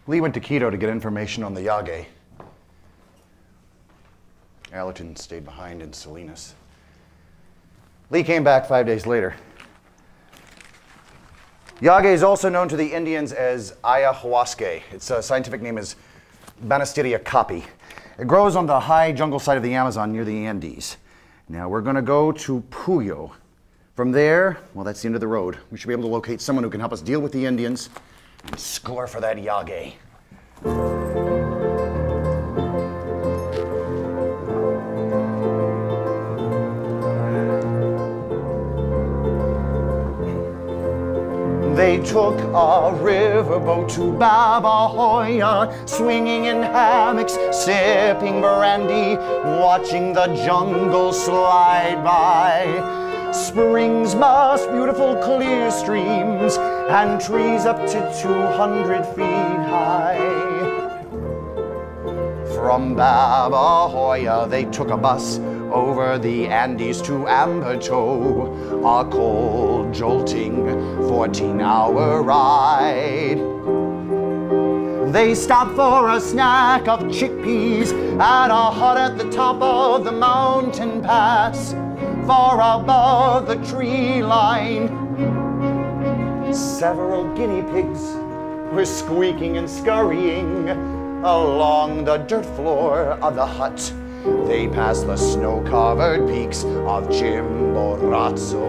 Lee went to Quito to get information on the yage. Allerton stayed behind in Salinas. Lee came back 5 days later. Yage is also known to the Indians as ayahuasca. Its scientific name is Banisteria caapi. It grows on the high jungle side of the Amazon near the Andes. Now we're going to go to Puyo. From there, well, that's the end of the road. We should be able to locate someone who can help us deal with the Indians and score for that yage. They took a riverboat to Babahoya, swinging in hammocks, sipping brandy, watching the jungle slide by. Spring's most beautiful clear streams and trees up to 200 feet high. From Babahoya, they took a bus over the Andes to Ambato, a cold, jolting 14-hour ride. They stopped for a snack of chickpeas at a hut at the top of the mountain pass, far above the tree line. Several guinea pigs were squeaking and scurrying along the dirt floor of the hut. They passed the snow-covered peaks of Chimborazo,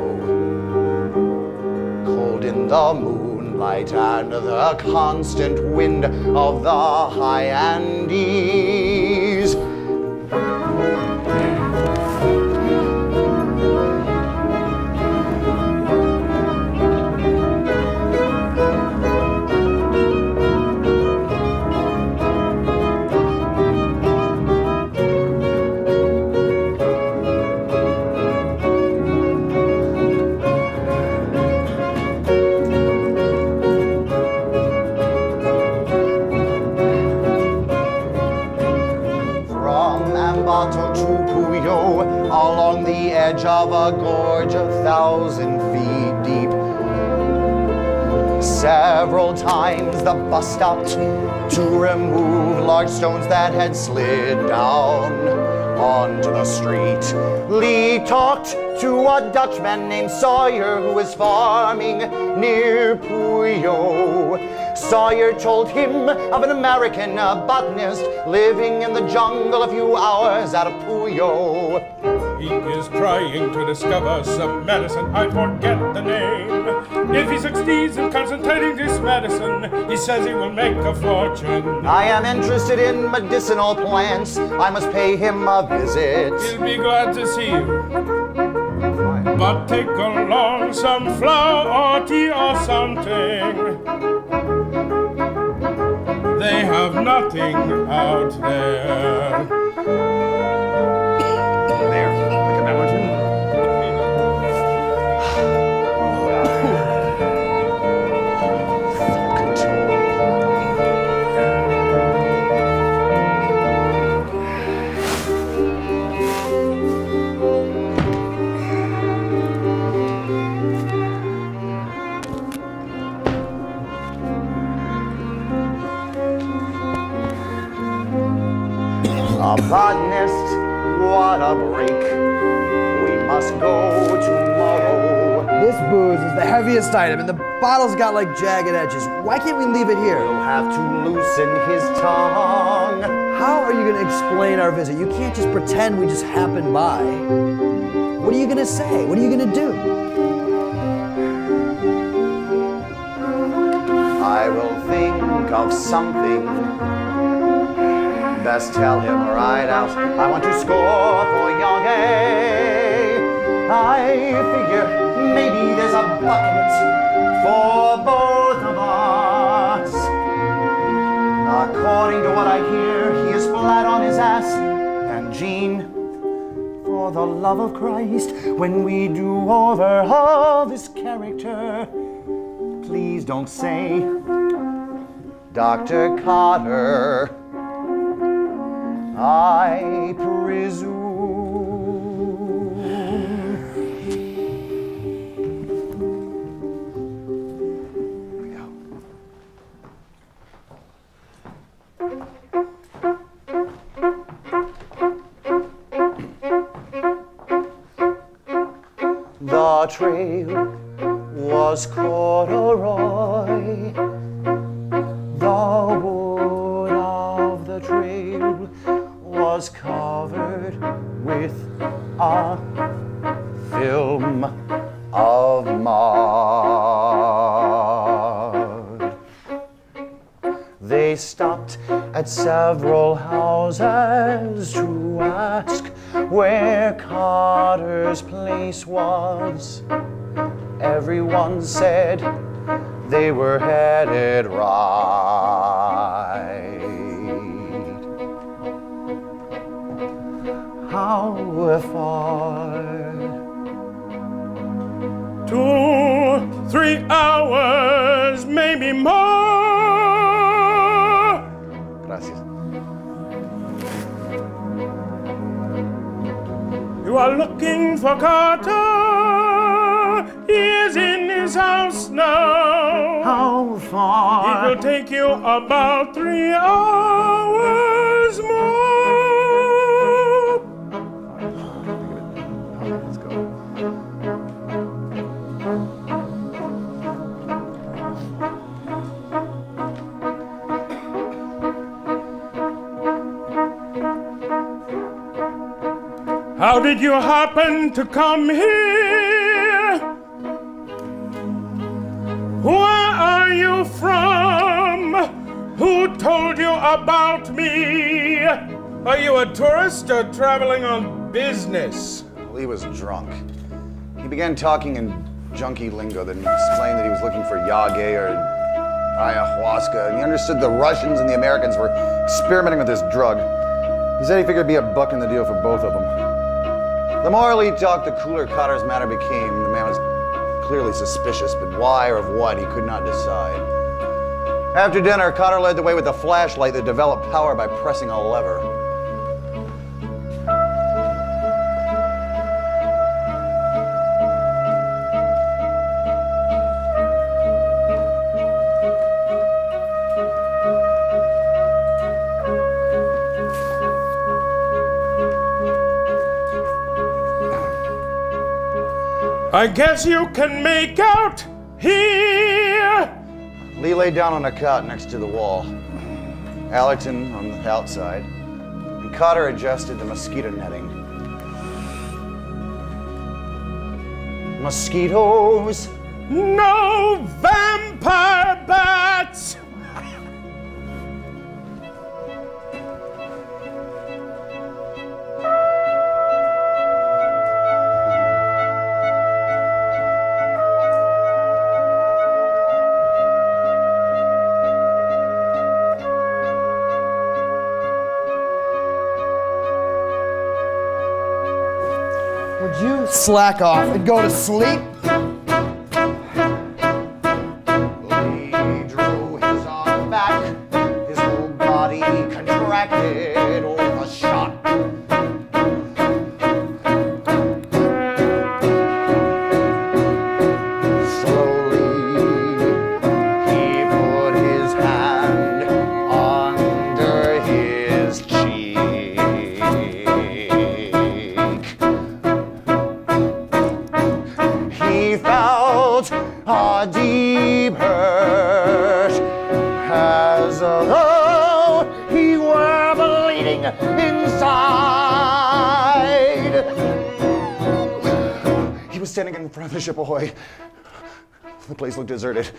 cold in the moonlight and the constant wind of the high Andes. Along the edge of a gorge 1,000 feet deep. Several times the bus stopped to remove large stones that had slid down onto the street. Lee talked to a Dutchman named Sawyer who was farming near Puyo. Sawyer told him of an American botanist living in the jungle a few hours out of Puyo. He is trying to discover some medicine, I forget the name. If he succeeds in concentrating this medicine, he says he will make a fortune. I am interested in medicinal plants. I must pay him a visit. He'll be glad to see you. But take along some flour or tea or something. They have nothing out there. There, look at that one. a break. We must go tomorrow. This booze is the heaviest item, and the bottle's got like jagged edges. Why can't we leave it here? We'll have to loosen his tongue. How are you going to explain our visit? You can't just pretend we just happened by. What are you going to say? What are you going to do? I will think of something. Best tell him right out. I want to score for yage. I figure maybe there's a bucket for both of us. According to what I hear, he is flat on his ass. And Jean, for the love of Christ, when we do overhaul this character, please don't say Dr. Cotter, I presume. Here we go. The trail was corduroy. The wood of the trail was covered with a film of mud. They stopped at several houses to ask where Carter's place was. Everyone said they were headed right. How far? 2, 3 hours, maybe more. Gracias. You are looking for Carter. He is in his house now. How far? It will take you about 3 hours more. Let's go. How did you happen to come here? Where are you from? Who told you about me? Are you a tourist or traveling on business? Well, he was drunk. He began talking in junkie lingo, then explained that he was looking for yage or ayahuasca, and he understood the Russians and the Americans were experimenting with this drug. He said he figured it'd be a buck in the deal for both of them. The more he talked, the cooler Cotter's matter became. The man was clearly suspicious, but why or of what, he could not decide. After dinner, Cotter led the way with a flashlight that developed power by pressing a lever. I guess you can make out here. Lee lay down on a cot next to the wall. Allerton on the outside. And Cotter adjusted the mosquito netting. Mosquitoes? No vampire bats! Would you slack off and go to sleep? Lee drew his arm back. His whole body contracted over shot. Slowly, he put his hand under his cheek. he felt a deep hurt, as though he were bleeding inside. He was standing in front of the ship ahoy. The place looked deserted.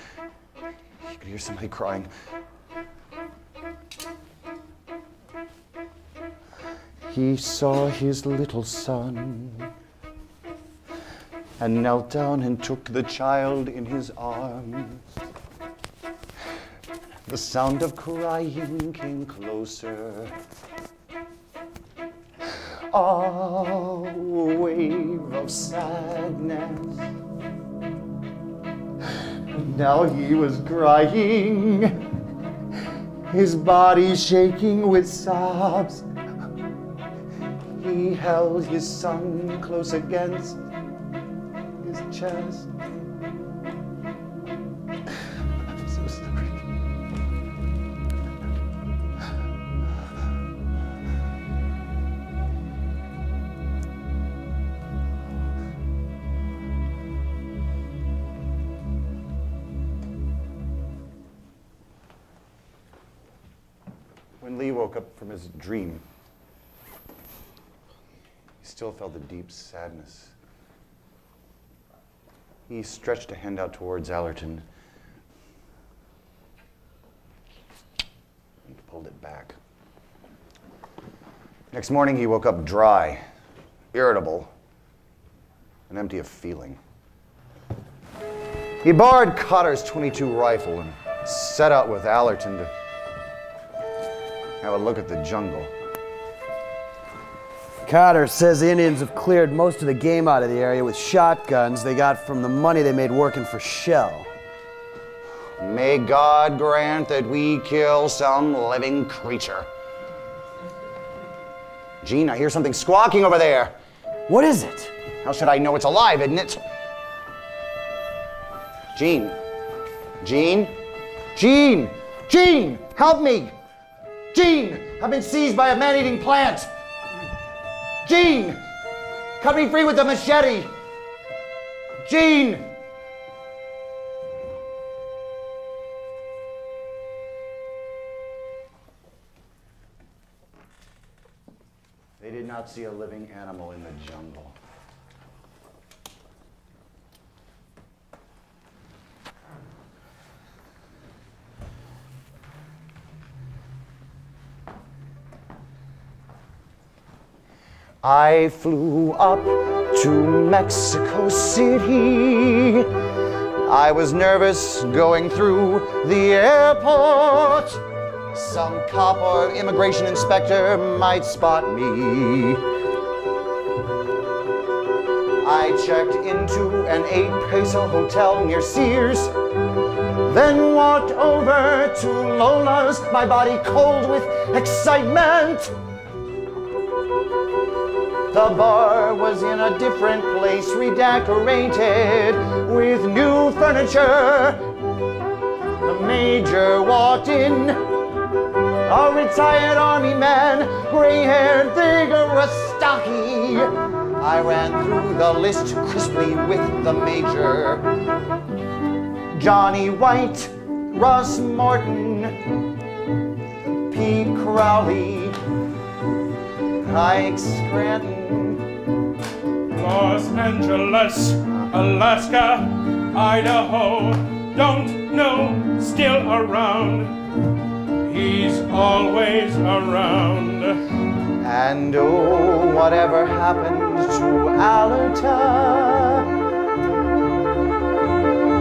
You could hear somebody crying. He saw his little son and knelt down and took the child in his arms. The sound of crying came closer. A wave of sadness. Now he was crying, his body shaking with sobs. He held his son close against his chest. I'm so sorry. When Lee woke up from his dream, he still felt the deep sadness. He stretched a hand out towards Allerton and pulled it back. Next morning, he woke up dry, irritable, and empty of feeling. He borrowed Cotter's .22 rifle and set out with Allerton to have a look at the jungle. Cotter says the Indians have cleared most of the game out of the area with shotguns they got from the money they made working for Shell. May God grant that we kill some living creature. Gene, I hear something squawking over there. What is it? How should I know it's alive, isn't it? Gene. Gene? Gene! Gene! Help me! Gene! I've been seized by a man-eating plant! Gene! Cut me free with the machete! Gene! They did not see a living animal in the jungle. I flew up to Mexico City. I was nervous going through the airport. Some cop or immigration inspector might spot me. I checked into an 8-peso hotel near Sears, then walked over to Lola's, my body cold with excitement. The bar was in a different place, redecorated with new furniture. The major walked in, a retired army man, gray-haired, vigorous, stocky. I ran through the list crisply with the major. Johnny White, Russ Morton, Pete Crowley, Ike Scranton, Los Angeles, Alaska, Idaho, don't know, still around. He's always around. And oh, whatever happened to Allerton?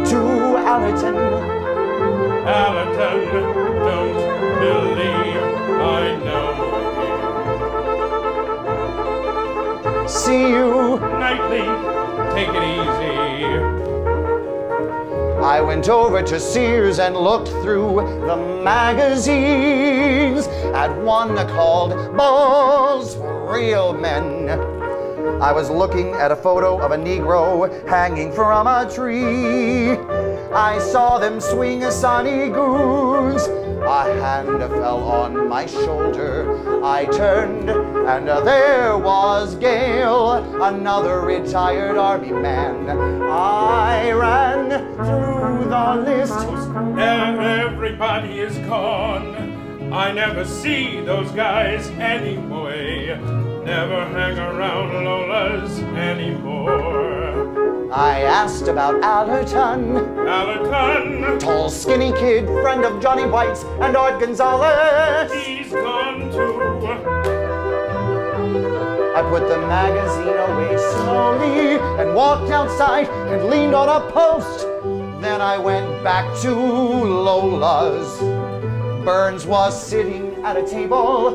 To Allerton. Allerton, don't believe I know you. See you. Nightly, take it easy. I went over to Sears and looked through the magazines at one called Balls for Real Men. I was looking at a photo of a Negro hanging from a tree. I saw them swing Sonny Goons A hand fell on my shoulder. I turned, and there was Gale, another retired army man. I ran through the list. Everybody is gone. I never see those guys anyway. Never hang around Lola's anymore. I asked about Allerton. Allerton, Tall, skinny kid, friend of Johnny White's and Art Gonzalez. he's gone too. I put the magazine away slowly and walked outside and leaned on a post. Then I went back to Lola's. Burns was sitting at a table,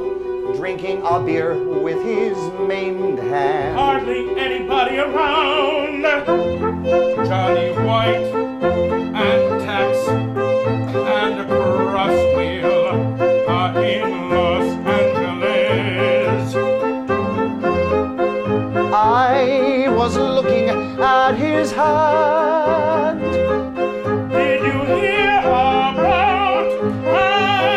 drinking a beer with his maimed hand. Hardly anybody around. Johnny White and Tex and a cross wheel are in Los Angeles. I was looking at his hand. Did you hear about Allerton?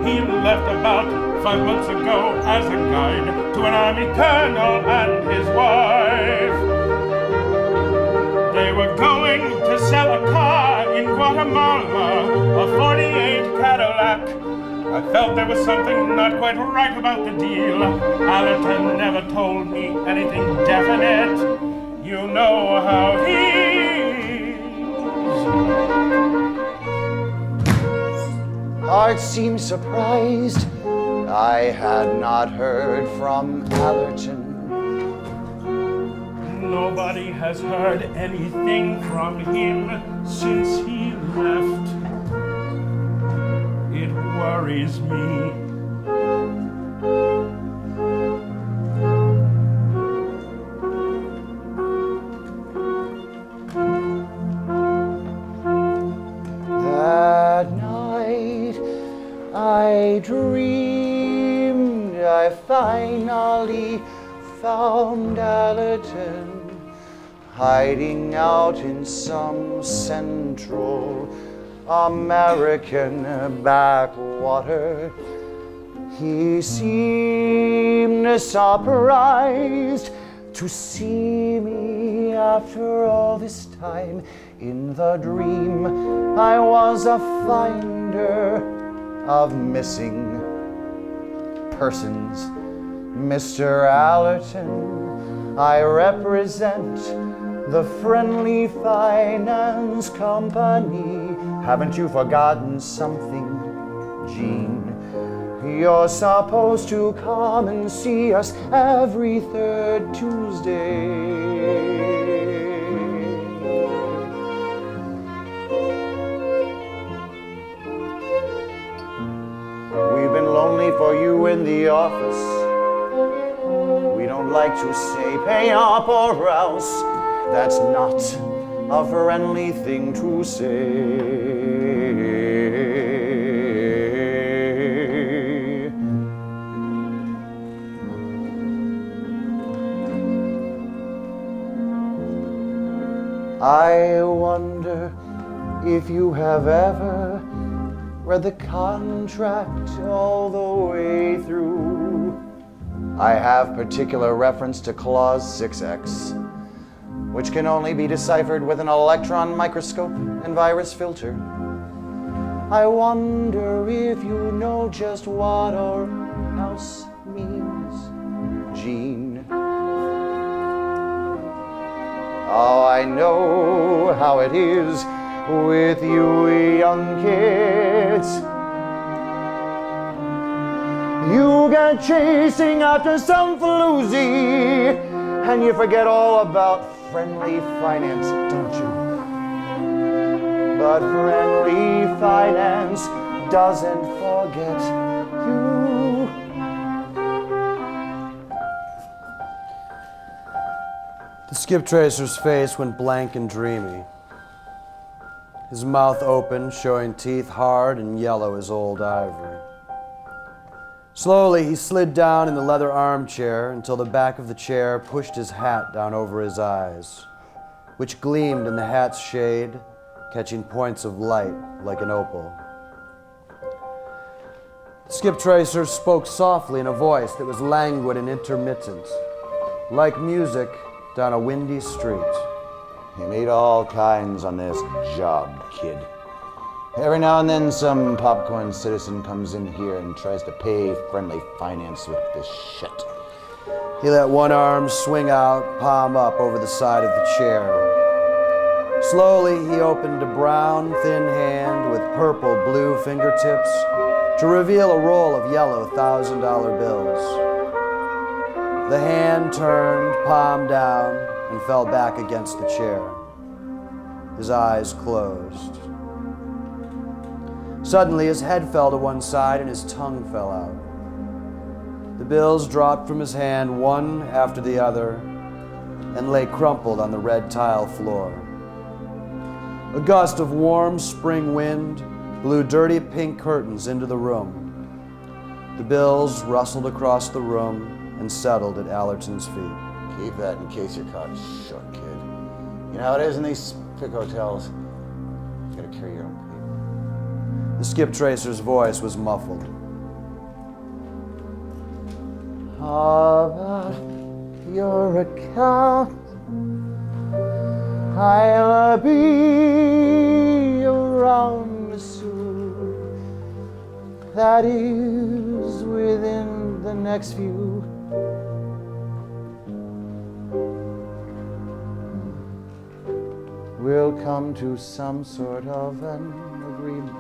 He left about 5 months ago as a guide to an army colonel and his wife. They were going to sell a car in Guatemala, a 48 Cadillac. I felt there was something not quite right about the deal. Allerton never told me anything definite. You know how he is. Art seemed surprised. I had not heard from Allerton. Nobody has heard anything from him since he left. It worries me. That night I dreamed I finally found Allerton hiding out in some Central American backwater. He seemed surprised to see me after all this time. In the dream, I was a finder of missing persons. Mr. Allerton, I represent the Friendly Finance Company. Haven't you forgotten something, Jean? You're supposed to come and see us every third Tuesday. We've been lonely for you in the office. We don't like to say pay up or else. That's not a friendly thing to say. I wonder if you have ever read the contract all the way through. I have particular reference to Clause 6X, which can only be deciphered with an electron microscope and virus filter. I wonder if you know just what our house means, Jean. Oh, I know how it is with you young kids. You get chasing after some floozy, and you forget all about friendly finance, don't you? But friendly finance doesn't forget you. The skip tracer's face went blank and dreamy. His mouth open, showing teeth hard and yellow as old ivory. Slowly, he slid down in the leather armchair until the back of the chair pushed his hat down over his eyes, which gleamed in the hat's shade catching points of light like an opal. Skip Tracer spoke softly in a voice that was languid and intermittent, like music down a windy street. You meet all kinds on this job, kid. Every now and then some popcorn citizen comes in here and tries to pay friendly finance with this shit. He let one arm swing out, palm up over the side of the chair. Slowly, he opened a brown, thin hand with purple-blue fingertips to reveal a roll of yellow $1,000 bills. The hand turned, palm down, and fell back against the chair. His eyes closed. Suddenly, his head fell to one side and his tongue fell out. The bills dropped from his hand one after the other and lay crumpled on the red tile floor. A gust of warm spring wind blew dirty pink curtains into the room. The bills rustled across the room and settled at Allerton's feet. Keep that in case you're caught short, kid. You know how it is in these pick hotels. You gotta carry your own paper. The Skip Tracer's voice was muffled. How about your account? I'll be around soon. That is within the next few. We'll come to some sort of an agreement.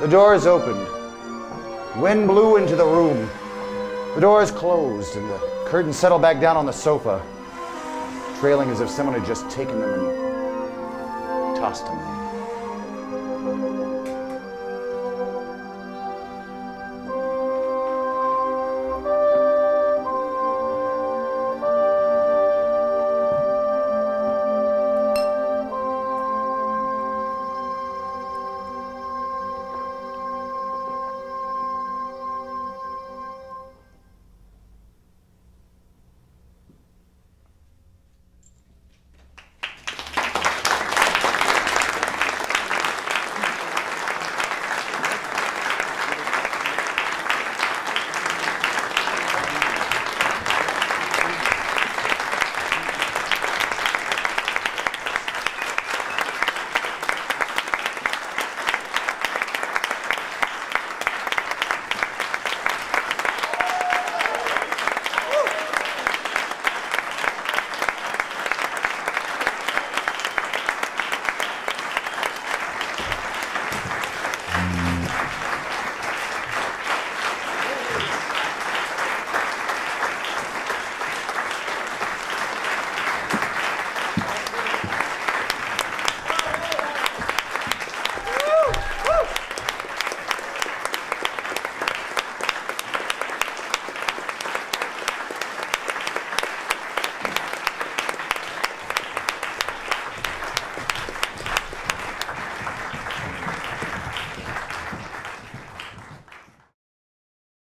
The doors opened. Wind blew into the room. The doors closed and the curtains settled back down on the sofa, trailing as if someone had just taken them and tossed them.